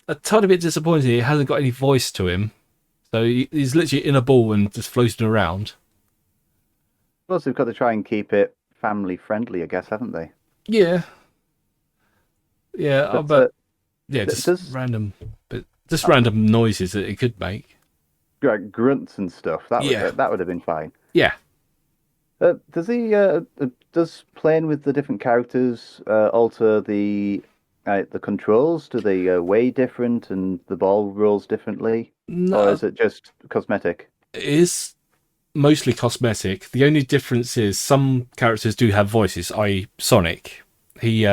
a tiny bit disappointing. He hasn't got any voice to him, so he's literally in a ball and just floating around. Plus, they've got to try and keep it family friendly, I guess, haven't they? Yeah, yeah, But but yeah, does but just random noises that it could make. like grunts and stuff Yeah, that would have been fine. yeah. Does playing with the different characters alter the controls? Do they weigh different and the ball rolls differently, or No, is it just cosmetic? it is mostly cosmetic. The only difference is some characters do have voices. I Sonic, he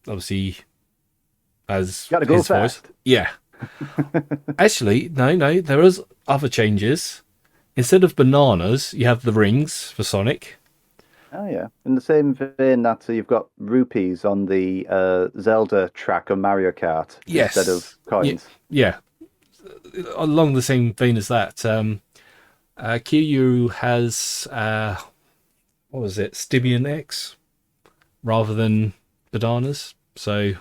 obviously has Got to go his voice. fast. Yeah, actually, no. There is other changes. Instead of bananas, you have the rings for Sonic. Oh yeah, in the same vein that you've got rupees on the Zelda track on Mario Kart instead of Yes, yeah, coins. yeah. Along the same vein as that, Kiryu has what was it, Stibian X rather than bananas. So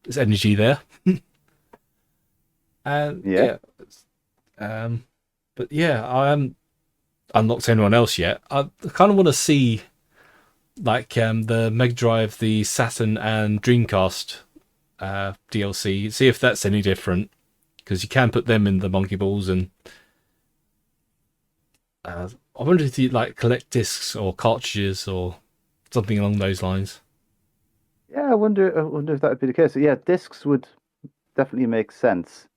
there's energy there. And Yeah, yeah, um, but yeah, I am unlocked anyone else yet. I kind of want to see like the Mega Drive, the Saturn, and Dreamcast DLC. See if that's any different because you can put them in the monkey balls, and I wonder if you like collect discs or cartridges or something along those lines. yeah. I wonder if that would be the case. Yeah, discs would definitely make sense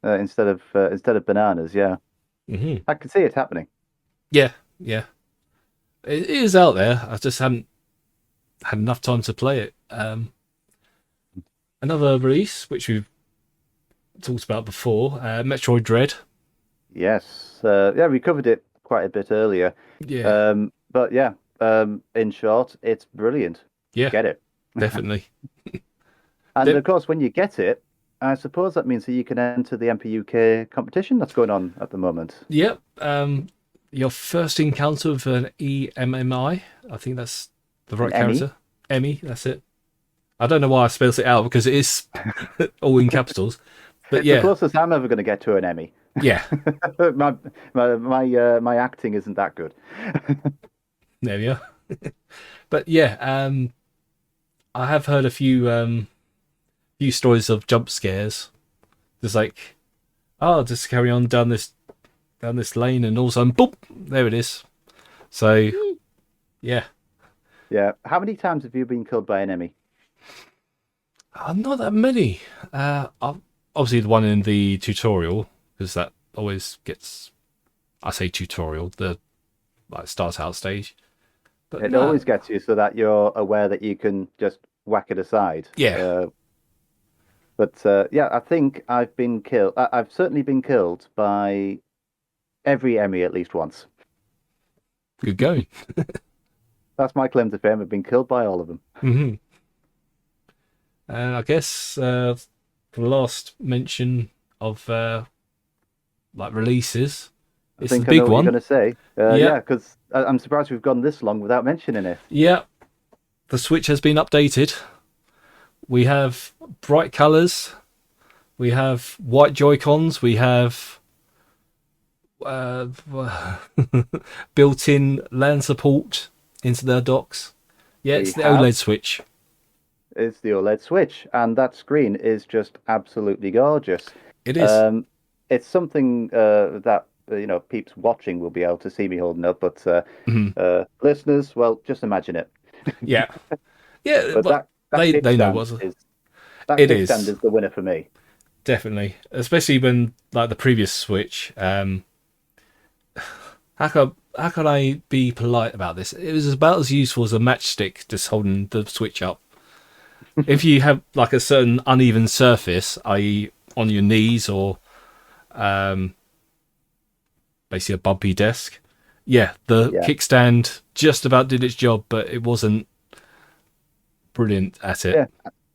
instead of bananas. Yeah, Hmm. I can see it happening. Yeah, yeah, it is out there. I just haven't had enough time to play it. Another release which we've talked about before, Metroid Dread. Yes, yeah, we covered it quite a bit earlier. Yeah, But yeah, in short, it's brilliant. yeah, Get it. definitely. And Yep, of course, when you get it, I suppose that means that you can enter the MPUK competition that's going on at the moment. yep. Your first encounter with an EMMI. I think that's the An right Emmy. character. Emmy, that's it. I don't know why I spelled it out because it is all in capitals. But It's the yeah, closest I'm ever going to get to an Emmy. yeah, My acting isn't that good. there we are. But yeah, I have heard a few stories of jump scares. Just like, oh, just carry on down this lane, and all of a sudden, boop, there it is. So yeah, Yeah. How many times have you been killed by an Emmy? not that many. Obviously the one in the tutorial because that always gets. I say tutorial, the like start out stage. But It no, always gets you so that you're aware that you can just whack it aside. yeah, But yeah, I think I've been killed. I've certainly been killed by every Emmy at least once. good going. That's my claim to fame. I've been killed by all of them. Hmm. And I guess for the last mention of like releases, I it's the think I know big what you're one. going to say. Yeah, Yeah, because I'm surprised we've gone this long without mentioning it. yeah. The Switch has been updated. We have bright colours. We have white Joy Cons. We have uh, built-in LAN support into their docks. Yeah, We it's the have OLED Switch. is the OLED Switch, and that screen is just absolutely gorgeous. It is. Um, it's something that peeps watching will be able to see me holding up, but Mhm. listeners, well, just imagine it. Yeah, yeah. But But they know what's that it kickstand is is the winner for me. definitely, especially when like the previous Switch. How can I be polite about this? It was about as useful as a matchstick, just holding the Switch up. If you have like a certain uneven surface, i.e., on your knees or um, basically a bumpy desk, yeah, the Yeah, kickstand just about did its job, but it wasn't brilliant at it. yeah,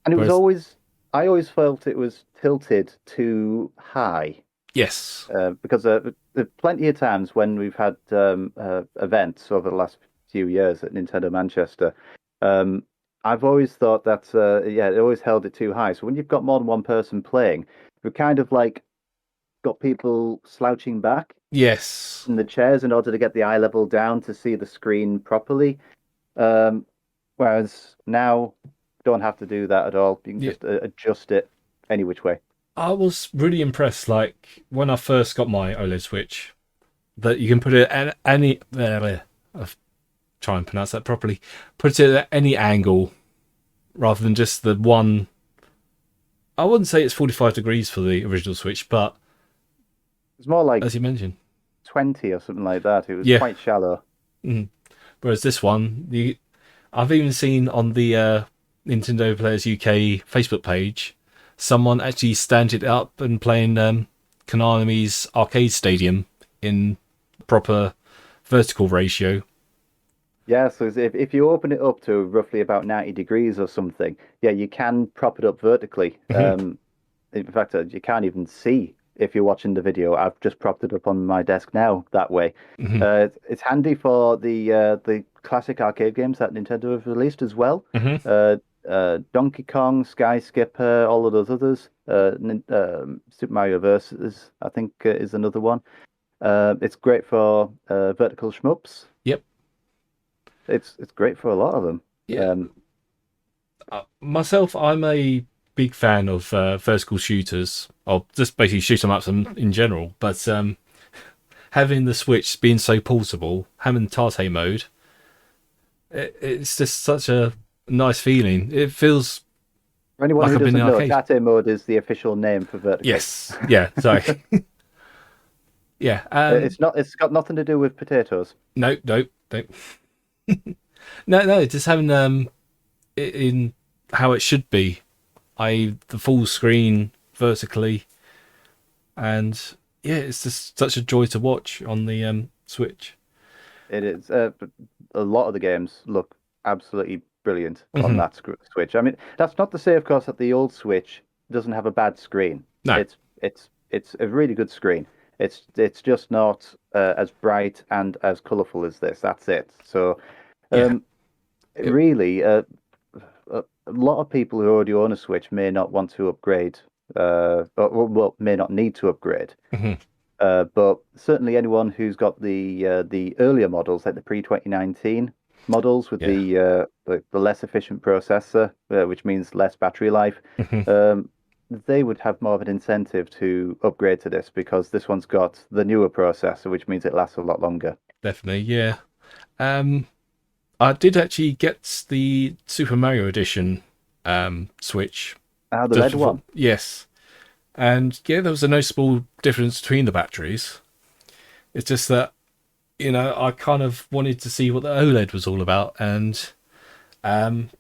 and it was Whereas, always I always felt it was tilted too high. Yes. Because there are plenty of times when we've had events over the last few years at Nintendo Manchester. Um, I've always thought that yeah, it always held it too high. So when you've got more than one person playing, we've kind of like got people slouching back Yes. in the chairs in order to get the eye level down to see the screen properly. Um, whereas now, don't have to do that at all. You can Yeah. just adjust it any which way. I was really impressed, like when I first got my OLED Switch, that you can put it at any. I'll try and pronounce that properly. Put it at any angle rather than just the one. I wouldn't say it's 45 degrees for the original Switch, but It's more like as you mentioned, 20 or something like that. It was yeah. quite shallow. Mhm. Whereas this one, I've even seen on the Nintendo Players UK Facebook page, someone actually standing it up and playing Konami's arcade stadium in proper vertical ratio. Yeah, so if you open it up to roughly about 90 degrees or something, yeah, you can prop it up vertically. Hmm. In fact, you can't even see if you're watching the video. I've just propped it up on my desk now that way. Hmm. It's handy for the classic arcade games that Nintendo have released as well. Hmm. Donkey Kong, Sky Skipper, all of those others. Super Mario Versus, I think, is another one. It's great for vertical shmups. Yep. It's great for a lot of them. Yeah. Um, Myself, I'm a big fan of vertical shooters, or just basically shoot 'em ups in general. But having the Switch being so portable, having Tate mode, it's just such a nice feeling. It feels for anyone like who I've been in doesn't an know, arcade. Tate mode is the official name for vertical. Yes, yeah, sorry, yeah. It's got nothing to do with potatoes. No, no, no, no. Just having it in how it should be. The full screen vertically, and yeah, it's just such a joy to watch on the Switch. It is. But a lot of the games look absolutely brilliant on Hmm. that Switch. I mean, that's not to say, of course, that the old Switch doesn't have a bad screen. No, It's a really good screen. It's just not as bright and as colorful as this. That's it. So, yeah, um, it, really, a lot of people who already own a Switch may not want to upgrade, well, may not need to upgrade. mhm, But certainly anyone who's got the earlier models, like the pre-2019 models with yeah, the less efficient processor, which means less battery life, mhm, um, they would have more of an incentive to upgrade to this because this one's got the newer processor, which means it lasts a lot longer. definitely, yeah. Um, I did actually get the Super Mario Edition Switch Ah, the just red before. one. Yes, and yeah, there was a noticeable difference between the batteries. It's just that I kind of wanted to see what the OLED was all about, and um,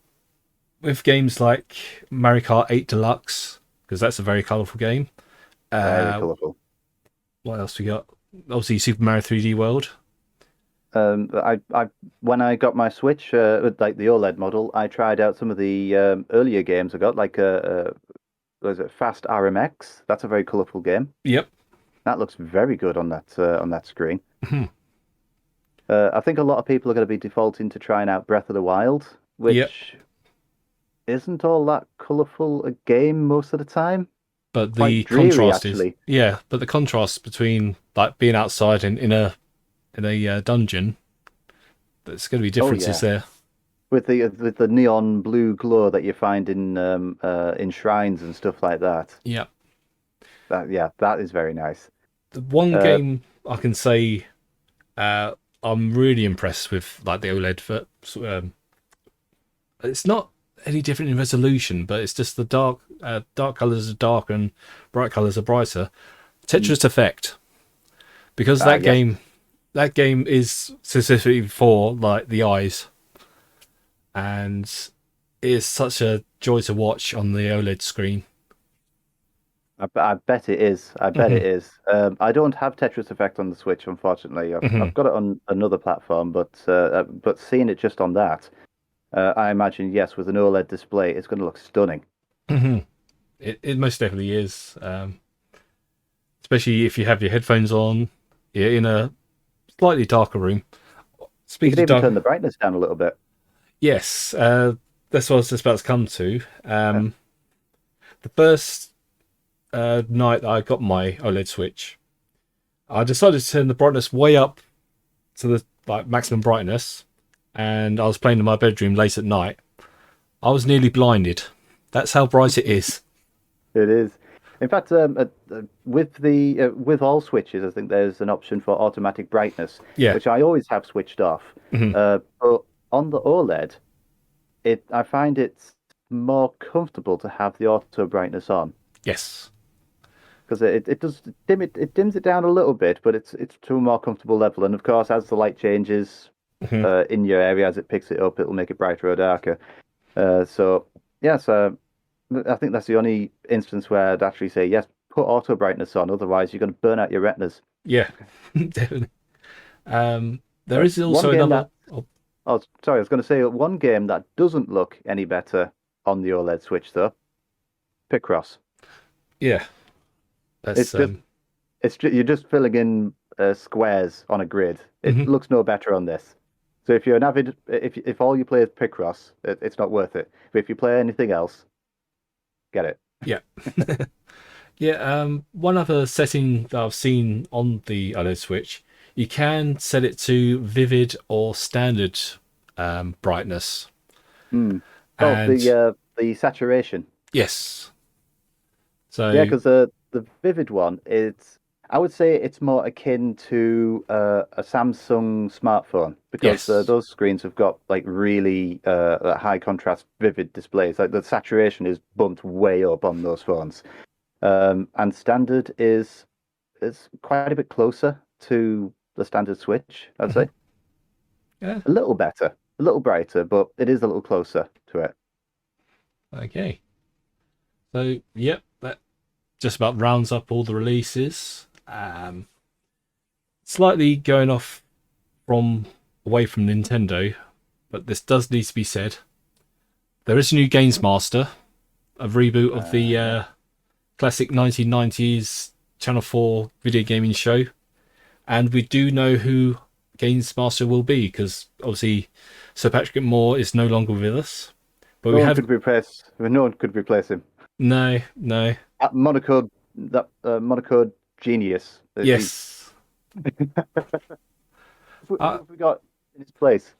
with games like Mario Kart 8 Deluxe, because that's a very colourful game. Very Uh, colourful. what else we got? Obviously, Super Mario 3D World. I when I got my Switch, with, like the OLED model, I tried out some of the earlier games I got, like was it Fast RMX? That's a very colourful game. Yep. That looks very good on that screen. Mhm. I think a lot of people are going to be defaulting to trying out Breath of the Wild, Yep. which isn't all that colourful a game most of the time. But Quite the dreary, contrast is, actually. yeah. But the contrast between like being outside in a dungeon, there's going to be Oh differences yeah, there. with the neon blue glow that you find in shrines and stuff like that. Yeah. Yeah, that is very nice. The one Uh, game I can say uh, I'm really impressed with, like the OLED, but it's not any different in resolution, but it's just the dark colors are darker and bright colors are brighter. mm, Tetris Effect, because that yes, game is specifically for like the eyes, and it is such a joy to watch on the OLED screen. I bet it is. I bet Hmm. it is. I don't have Tetris Effect on the Switch, unfortunately. Hmm. I've got it on another platform, but seeing it just on that, I imagine yes, with an OLED display, it's going to look stunning. Hmm. It most definitely is. especially if you have your headphones on. You're in a slightly darker room. You Speaking could of even dark, turn the brightness down a little bit. yes, that's what I was just about to come to. Yeah. The first night that I got my OLED Switch, I decided to turn the brightness way up to the like maximum brightness, and I was playing in my bedroom late at night. I was nearly blinded. That's how bright it is. It is. In fact, with the with all switches, I think there's an option for automatic brightness, Yeah. which I always have switched off. Hmm. But on the OLED, it I find it's more comfortable to have the auto brightness on Yes. because it does it dims it down a little bit, but it's to a more comfortable level. And of course, as the light changes Hmm. in your area, as it picks it up, it'll make it brighter or darker. So yeah, so I think that's the only instance where I'd actually say yes, put auto brightness on. Otherwise, you're going to burn out your retinas. Yeah. Definitely. There is One also game another. that Oh, oh sorry, I was going to say one game that doesn't look any better on the OLED Switch though, Picross. yeah. That's It's just you're just filling in squares on a grid. It mhm. looks no better on this. So if you're an avid, if all you play is Picross, it's not worth it. But if you play anything else, get it. Yeah. Yeah. One other setting that I've seen on the OLED Switch, you can set it to vivid or standard brightness, Hmm. Oh, and the saturation. yes. Yeah, So because the Vivid one, I would say it's more akin to a Samsung smartphone because yes. those screens have got like really high contrast vivid displays. Like the saturation is bumped way up on those phones. And standard is quite a bit closer to the standard Switch, I'd Mhm. say. Yeah. A little better, a little brighter, but it is a little closer to it. Okay. So yep, that just about rounds up all the releases. Slightly going off from away from Nintendo, but this does need to be said. There is a new Games Master, a reboot of the Yeah. classic 1990s Channel 4 video gaming show, and we do know who Games Master will be because obviously Sir Patrick Moore is no longer with us. But No we one have could replace, no one could replace him. no, no, That Monaco genius. yes. Who have we got in his place?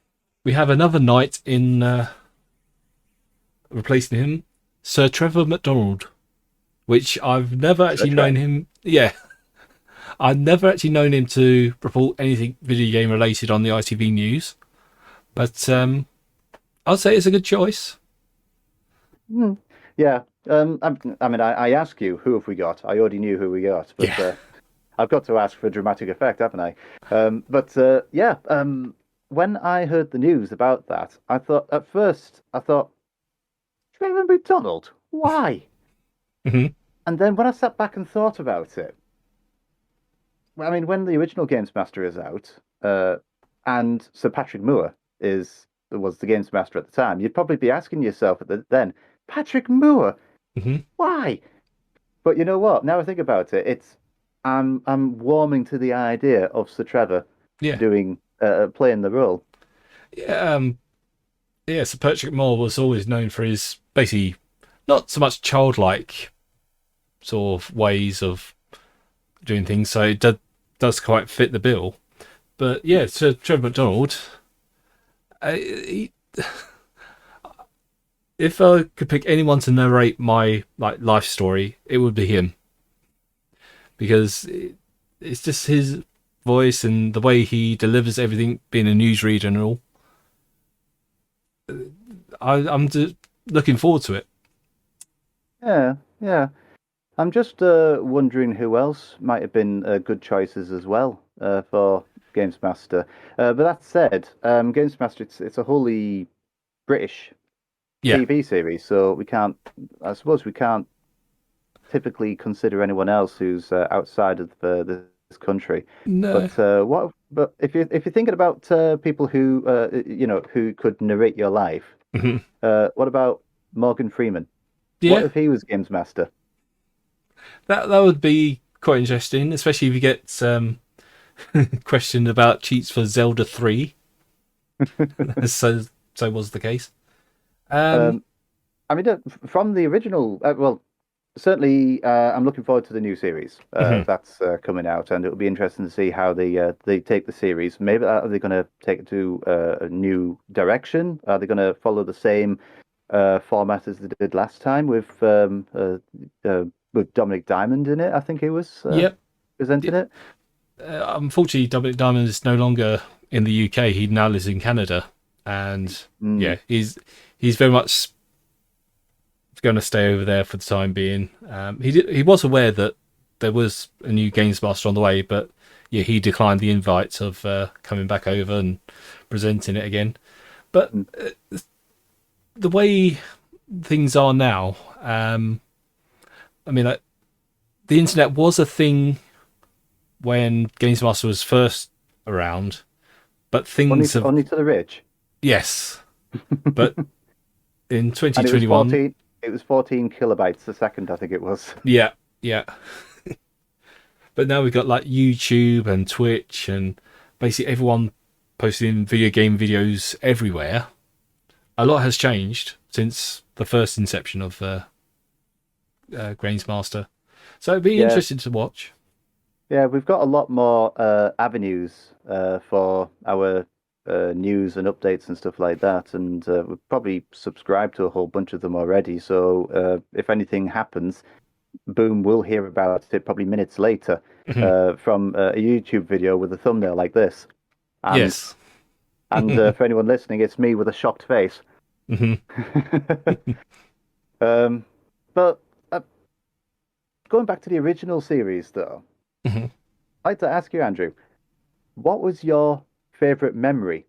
We have another knight in replacing him, Sir Trevor McDonald, which I've never Sir actually known Trev. him. Yeah, I've never actually known him to report anything video game related on the ITV news. But I'd say it's a good choice. Hmm. Yeah. I mean, I ask you, who have we got? I already knew who we got, but Yeah. I've got to ask for dramatic effect, haven't I? But yeah. When I heard the news about that, I thought at first, I thought, Trevor McDonald, why? Hmm. And then when I sat back and thought about it, well, I mean, when the original Games Master is out, and Sir Patrick Moore was the Games Master at the time, you'd probably be asking yourself then, Patrick Moore, Hmm. why? But you know what? Now I think about it, I'm warming to the idea of Sir Trevor Yeah. doing playing the role. Yeah. Yeah. So Patrick Moore was always known for his basically not so much childlike sort of ways of doing things. So it does quite fit the bill. But yeah, so Trevor McDonald, he, if I could pick anyone to narrate my like life story, it would be him because it's just his voice and the way he delivers everything, being a newsreader and all. I'm just looking forward to it. Yeah, yeah. I'm just wondering who else might have been good choices as well for Games Master. But that said, Games Master it's a wholly British Yeah, TV series, so I suppose we can't typically consider anyone else who's outside of this country. no, But if you're thinking about people who who could narrate your life, mhm. what about Morgan Freeman? What Yeah, if he was Games Master? that would be quite interesting, especially if you get questioned about cheats for Zelda 3. so so was the case. Um, Um, I mean, from the original, well, certainly, I'm looking forward to the new series mhm. that's coming out, and it'll be interesting to see how they take the series. Maybe are they going to take it to a new direction? Are they going to follow the same format as they did last time with Dominic Diamond in it? I think he was Yep. presenting it. Unfortunately, Dominic Diamond is no longer in the UK. He now lives in Canada, and Mm, yeah, he's very much going to stay over there for the time being. He was aware that there was a new Games Master on the way, but yeah, he declined the invite of coming back over and presenting it again. But mm. the way things are now, I mean, like, the internet was a thing when Games Master was first around, but Only things have only to the rich. yes, but in And it was 2021, 14. It was 14 kilobytes a second, I think it was. yeah, yeah. But now we've got like YouTube and Twitch and basically everyone posting video game videos everywhere. A lot has changed since the first inception of Games Master, so it'd be Yeah, interesting to watch. yeah, we've got a lot more avenues for our news and updates and stuff like that, and we've probably subscribed to a whole bunch of them already. So if anything happens, boom, we'll hear about it probably minutes later Mhm. from a YouTube video with a thumbnail like this. And Yes. for anyone listening, it's me with a shocked face. Mhm. Um, but going back to the original series, though, Mhm. I'd like to ask you, Andrew, what was your favorite memory?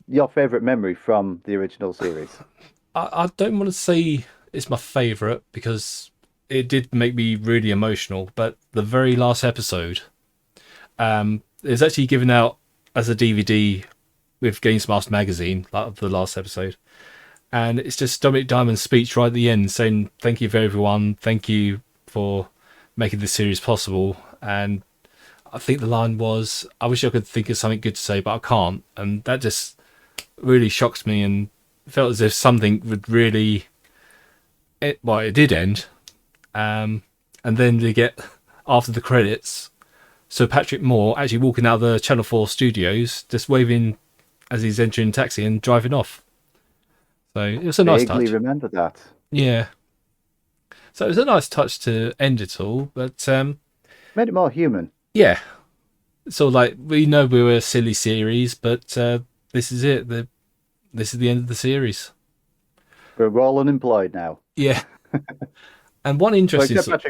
Your favorite memory from the original series? I don't want to say it's my favourite because it did make me really emotional, but the very last episode is actually given out as a DVD with Games Master magazine, like the last episode. And it's just Dominic Diamond's speech right at the end saying, "Thank you for everyone. Thank you for making this series possible." And I think the line was, "I wish I could think of something good to say, but I can't." And that just really shocked me and felt as if something would really. Well, it did end. And then they get, after the credits, Sir Patrick Moore actually walking out of the Channel 4 studios, just waving as he's entering taxi and driving off. So it was a nice Vaguely touch. remember that. Yeah. So it was a nice touch to end it all. But Made it more human. yeah. So like we know we were a silly series, but this is it. This is the end of the series. We're all unemployed now. Yeah. And one Well, interesting sort.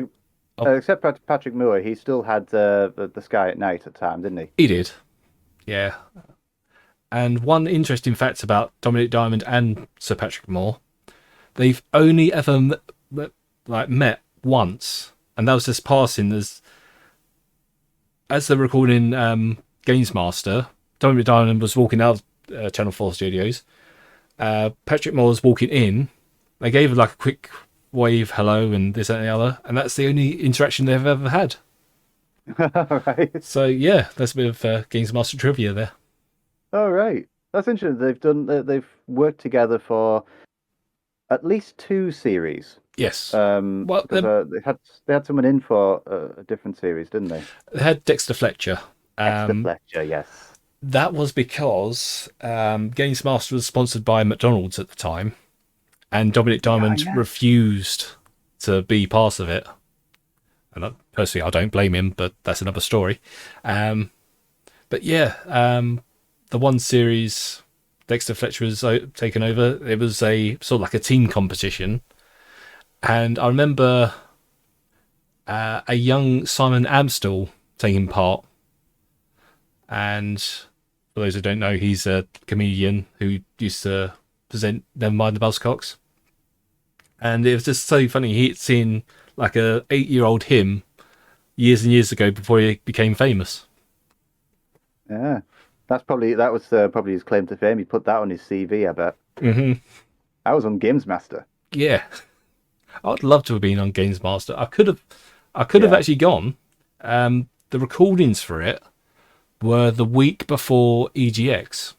Oh, Patrick Moore, he still had the sky at night at time, didn't he? he did. Yeah. And one interesting fact about Dominic Diamond and Sir Patrick Moore, they've only ever met once, and that was just passing as they're recording Games Master. Dominic Diamond was walking out of Channel 4 studios. Patrick Moore was walking in. They gave like a quick wave, hello, and this and the other, and that's the only interaction they've ever had. All right. So yeah, that's a bit of Games Master trivia there. All right. That's interesting. They've worked together for at least two series. Yes. Well, Because they had someone in for a different series, didn't they? they had Dexter Fletcher. Dexter Um, Fletcher, yes. that was because Games Master was sponsored by McDonald's at the time, and Dominic Yeah, Diamond yeah. refused to be part of it. And personally, I don't blame him, but that's another story. But yeah, the one series Dexter Fletcher was taken over. It was a sort of like a team competition, and I remember a young Simon Amstel taking part. And for those who don't know, he's a comedian who used to present Never Mind the Buzzcocks. And it was just so funny. He'd seen like a 8-year-old him years and years ago before he became famous. Yeah. That was probably his claim to fame. He put that on his CV, I bet. Hmm. I was on Games Master. Yeah, I'd love to have been on Games Master. I I could have Yeah. actually gone. The recordings for it were the week before EGX.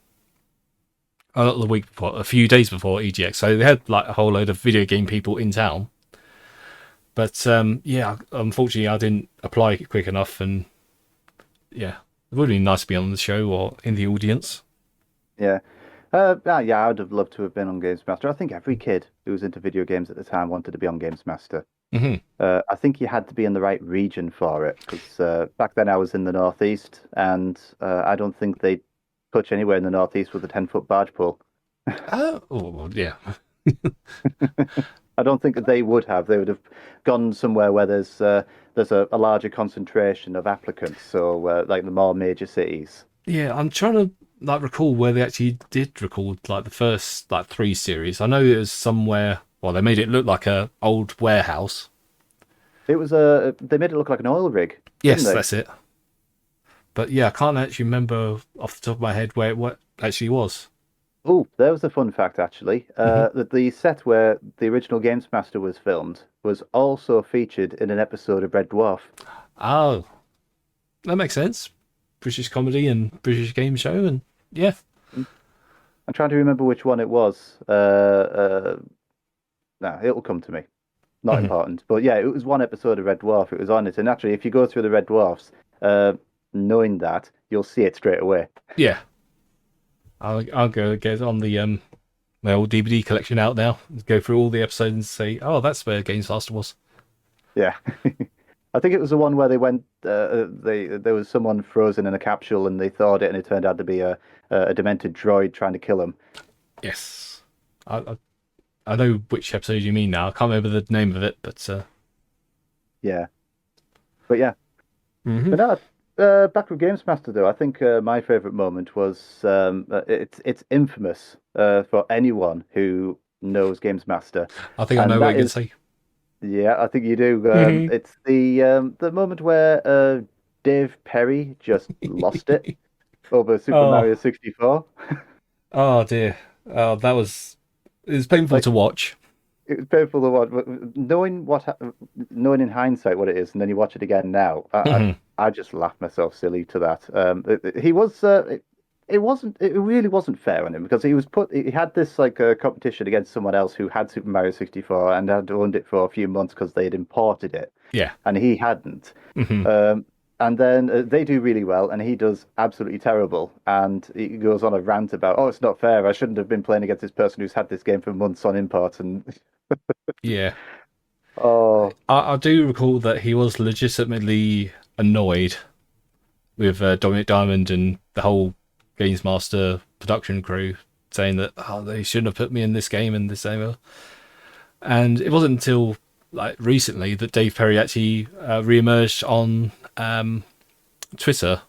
Oh, not the week before, a few days before EGX. So they had like a whole load of video game people in town. But yeah, unfortunately, I didn't apply quick enough, and yeah, it would have been nice to be on the show or in the audience. Yeah. Yeah, I would have loved to have been on Games Master. I think every kid who was into video games at the time wanted to be on Games Master. Hmm. I think you had to be in the right region for it because back then I was in the Northeast, and I don't think they'd touch anywhere in the Northeast with a 10-foot barge pole. Oh, yeah. I don't think that they would have. They would have gone somewhere where there's a larger concentration of applicants, so like the more major cities. Yeah, I'm trying to like recall where they actually did record like the first like three series. I know it was somewhere. Well, they made it look like a old warehouse. It was a they made it look like an oil rig, didn't Yes, they? that's it. But yeah, I can't actually remember off the top of my head where it what actually was. Oh, there was a fun fact actually. Hmm. That the set where the original Games Master was filmed was also featured in an episode of Red Dwarf. Oh, that makes sense. British comedy and British game show, and yeah. I'm trying to remember which one it was. No, it'll come to me. Not Hmm. important. But yeah, it was one episode of Red Dwarf. It was on it. And actually, if you go through the Red Dwarfs, uh, knowing that, you'll see it straight away. Yeah, I'll go get on the my old DVD collection out now. Go through all the episodes and say, oh, that's where Games Master was. Yeah. I think it was the one where they went, there was someone frozen in a capsule and they thawed it and it turned out to be a demented droid trying to kill him. Yes, I know which episode you mean now. I can't remember the name of it, but Yeah. But yeah. hmm. But no, back with Games Master though, I think my favorite moment was it's infamous for anyone who knows Games Master, I think I know and what you're that going to is say. yeah, I think you do. Hmm. It's the moment where Dave Perry just lost it over Super Oh, Mario 64. oh dear. Oh, that was it was painful Like to watch. it was painful to watch, but knowing in hindsight what it is, and then you watch it again now, Hmm. I just laughed myself silly to that. He was it wasn't it really wasn't fair on him because he had this like competition against someone else who had Super Mario 64 and had owned it for a few months because they had imported it Yeah. and he hadn't. Hmm. Um, and then they do really well, and he does absolutely terrible. And he goes on a rant about, "Oh, it's not fair. I shouldn't have been playing against this person who's had this game for months on import." And Yeah. oh, I do recall that he was legitimately annoyed with Dominic Diamond and the whole Games Master production crew, saying that oh, they shouldn't have put me in this game and this game. And it wasn't until like recently that Dave Perry actually re-emerged on Twitter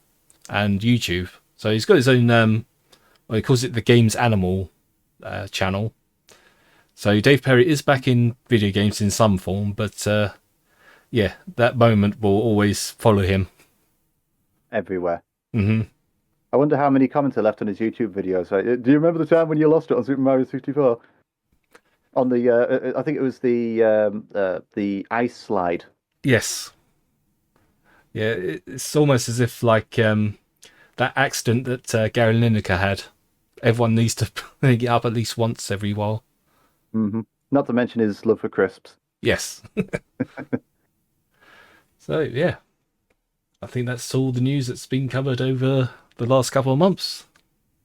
and YouTube. So he's got his own well, he calls it the Games Animal channel. So Dave Perry is back in video games in some form, but yeah, that moment will always follow him. everywhere. Hmm. I wonder how many comments are left on his YouTube videos. Like, do you remember the time when you lost it on Super Mario 64? On the, I think it was the ice slide. Yes, yeah, it's almost as if like that accident that Gary Lineker had. Everyone needs to bring it up at least once every while. Not to mention his love for crisps. Yes. So yeah, I think that's all the news that's been covered over the last couple of months.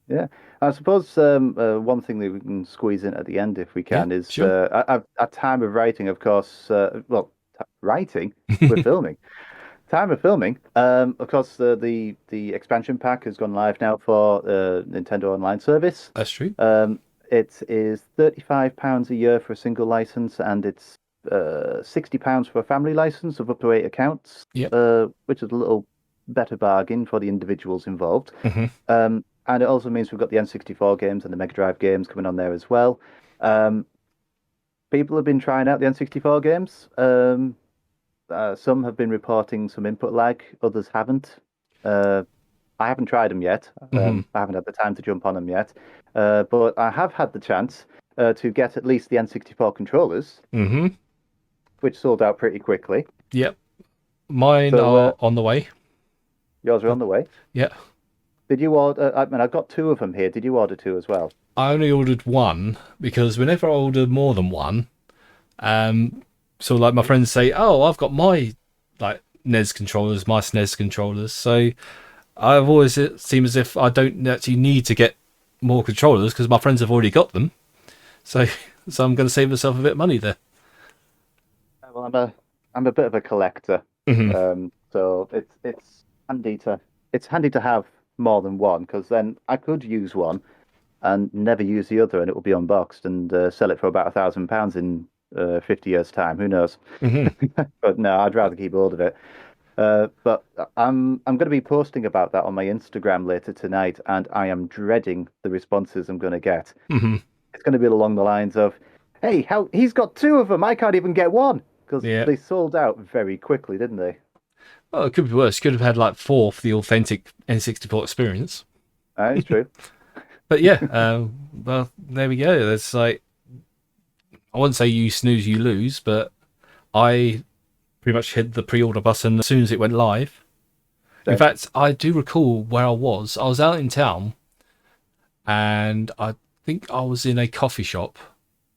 Yeah, I suppose one thing that we can squeeze in at the end, if we Yeah, can, is sure. at time of writing, of course. Well, writing, we're filming. Time of filming. Of course, the expansion pack has gone live now for Nintendo Online Service. That's true. It is £35 a year for a single license, and it's £60 for a family license of up to 8 accounts, Yep. which is a little better bargain for the individuals involved. Hmm. And it also means we've got the N64 games and the Mega Drive games coming on there as well. Um, People have been trying out the N64 games. Some have been reporting some input lag, others haven't. Uh, I haven't tried them yet. Hmm. I haven't had the time to jump on them yet. But I have had the chance to get at least the N64 controllers, Hmm. which sold out pretty quickly. Yep. Mine So are on the way. yours are on the way. Yeah. Did you order? I mean, I've got two of them here. Did you order two as well? I only ordered one because whenever I order more than one, so like my friends say, "Oh, I've got my like NES controllers, my SNES controllers." So I've always it seems as if I don't actually need to get more controllers because my friends have already got them. So so I'm going to save myself a bit of money there. Well, I'm a bit of a collector, Hmm. so it's handy to have more than one because then I could use one and never use the other, and it will be unboxed and sell it for about £1,000 in 50 years' time. Who knows? Hmm. But no, I'd rather keep hold of it. But I'm going to be posting about that on my Instagram later tonight, and I am dreading the responses I'm going to get. Hmm. It's going to be along the lines of, "Hey, how he's got two of them. I can't even get one," because Yeah. they sold out very quickly, didn't they? Well, it could be worse. Could have had like four for the authentic N64 experience. It's true. But yeah, well, there we go. That's like I wouldn't say you snooze, you lose, but I pretty much hit the pre-order button as soon as it went live. In Same. fact, I do recall where I was. I was out in town, and I think I was in a coffee shop.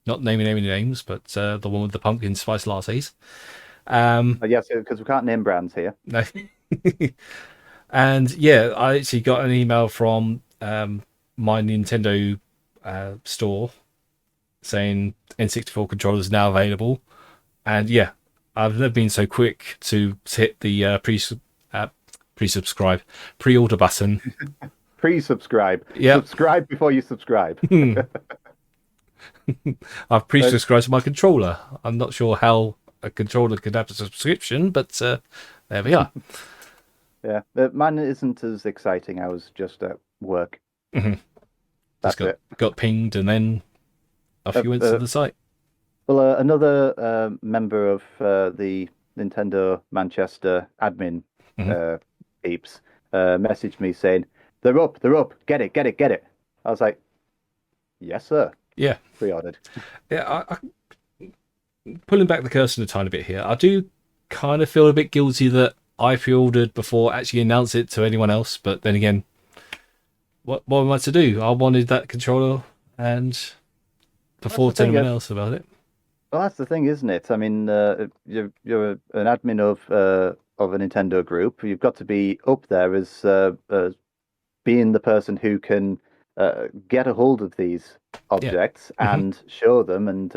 Not naming any names, but the one with the pumpkin spice lattes. Yes, because we can't name brands here. No. And yeah, I actually got an email from my Nintendo store saying N64 controllers now available. And yeah, I've never been so quick to hit the uh, pre-subscribe, pre-order button. Pre-subscribe. Yep, Subscribe before you subscribe. I've Uh, pre-subscribed to my controller. I'm not sure how a controller could have a subscription, but there we are. yeah, mine isn't as exciting. I was just at work. Hmm. Just That's it. got pinged, and then off Uh, you went to uh, the site. well, another member of the Nintendo Manchester admin Hmm. uh, peeps messaged me saying, they're up, get it, get it, get it." I was like, "Yes, sir." Yeah, Pre-ordered. yeah. Pulling back the curtain a tiny bit here, I do kind of feel a bit guilty that I pre-ordered before actually announced it to anyone else. But then again, what am I to do? I wanted that controller, and That's before the telling thing. anyone else about it. Well, that's the thing, isn't it? I mean, you're an admin of a Nintendo group. You've got to be up there as being the person who can get a hold of these Yeah. objects Hmm. and show them. And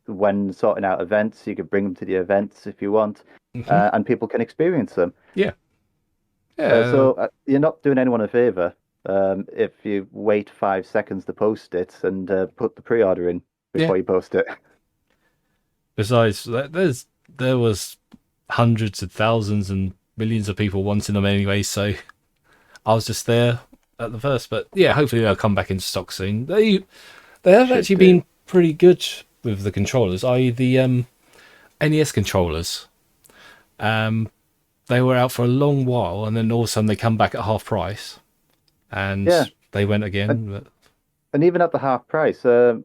when sorting out events, you could bring them to the events if you want, Hmm. and people can experience them. Yeah. Yeah. So you're not doing anyone a favor if you wait 5 seconds to post it and put the pre-order in Yeah. before you post it. Besides, there was hundreds of thousands and millions of people wanting them anyway, so I was just there at the first. But yeah, hopefully they'll come back into stock soon. They have Should actually do. been pretty good with the controllers, i.e. the NES controllers. Um, they were out for a long while, and then all of a sudden they come back at half price, and Yeah, they went and, again. But and even at the half price, I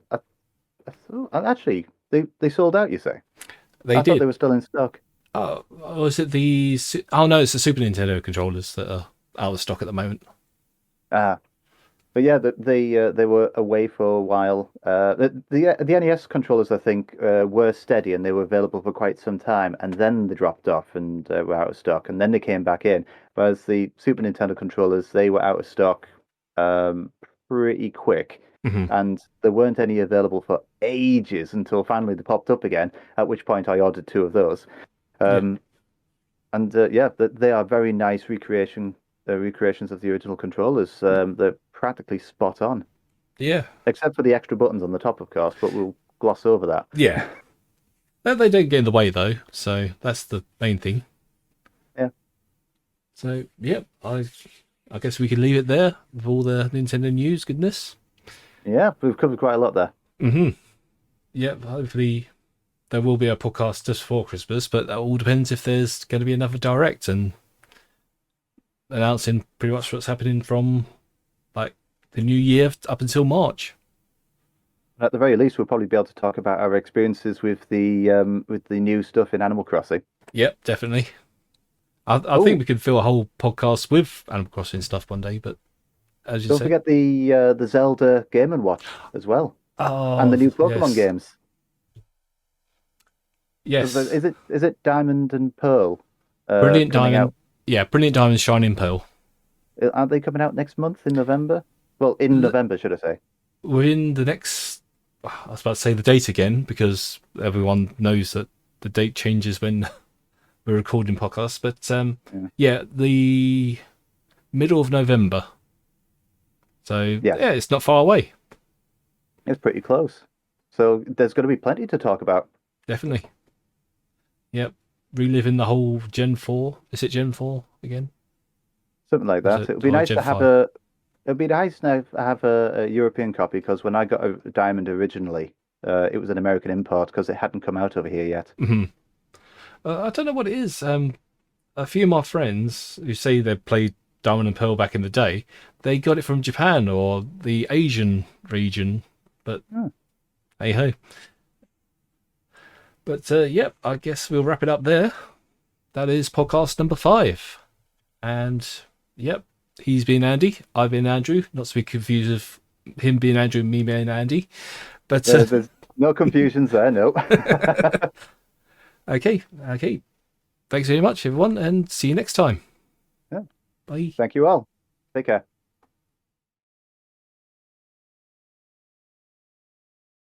thought, actually they sold out. You say? they I thought did. they were still in stock. Oh, was it the? Oh no, it's the Super Nintendo controllers that are out of stock at the moment. Ah, but yeah, they were away for a while. The NES controllers, I think, were steady and they were available for quite some time, and then they dropped off and were out of stock, and then they came back in. Whereas the Super Nintendo controllers, they were out of stock um, pretty quick, Hmm. and there weren't any available for ages until finally they popped up again. At which point, I ordered two of those. Yeah, Um, and yeah, they are very nice recreations of the original controllers. They're practically spot on, yeah, except for the extra buttons on the top, of course. But we'll gloss over that. yeah. They don't get in the way though, so that's the main thing. Yeah, So yep, I guess we can leave it there with all the Nintendo news goodness. yeah, we've covered quite a lot there. Hmm. Yep, hopefully there will be a podcast just for Christmas, but that all depends if there's going to be another direct and announcing pretty much what's happening from like the new year up until March. At the very least, we'll probably be able to talk about our experiences with the new stuff in Animal Crossing. Yep, definitely. I think Oh, we could fill a whole podcast with Animal Crossing stuff one day, but as you don't say, forget the Zelda Game and Watch as well, and the oh new Pokemon yes, games. yes, Is it Diamond and Pearl Brilliant coming Diamond, out? yeah, Brilliant Diamond, Shining Pearl. Aren't they coming out next month in November? Well, in L- November, should I say? Within the next, I was about to say the date again because everyone knows that the date changes when we're recording podcasts, but Yeah. yeah, the middle of November. So Yeah, yeah, it's not far away. it's pretty close. So there's going to be plenty to talk about. Definitely. Yep. Reliving the whole Gen 4. Is it Gen 4 again? Something like Or is that. it It would be or nice Gen to have 5? a. It'd be nice to have a European copy because when I got a Diamond originally, it was an American import because it hadn't come out over here yet. Hmm. I don't know what it is. A few of my friends who say they played Diamond and Pearl back in the day, they got it from Japan or the Asian region. But Hmm. hey ho. But yep, I guess we'll wrap it up there. That is podcast number 5. And yep, he's been Andy. I've been Andrew. Not to be confused with him being Andrew and me being Andy. But There's no confusions there, no. okay, okay. Thanks very much, everyone, and see you next time. Yeah, Bye. thank you all. Take care.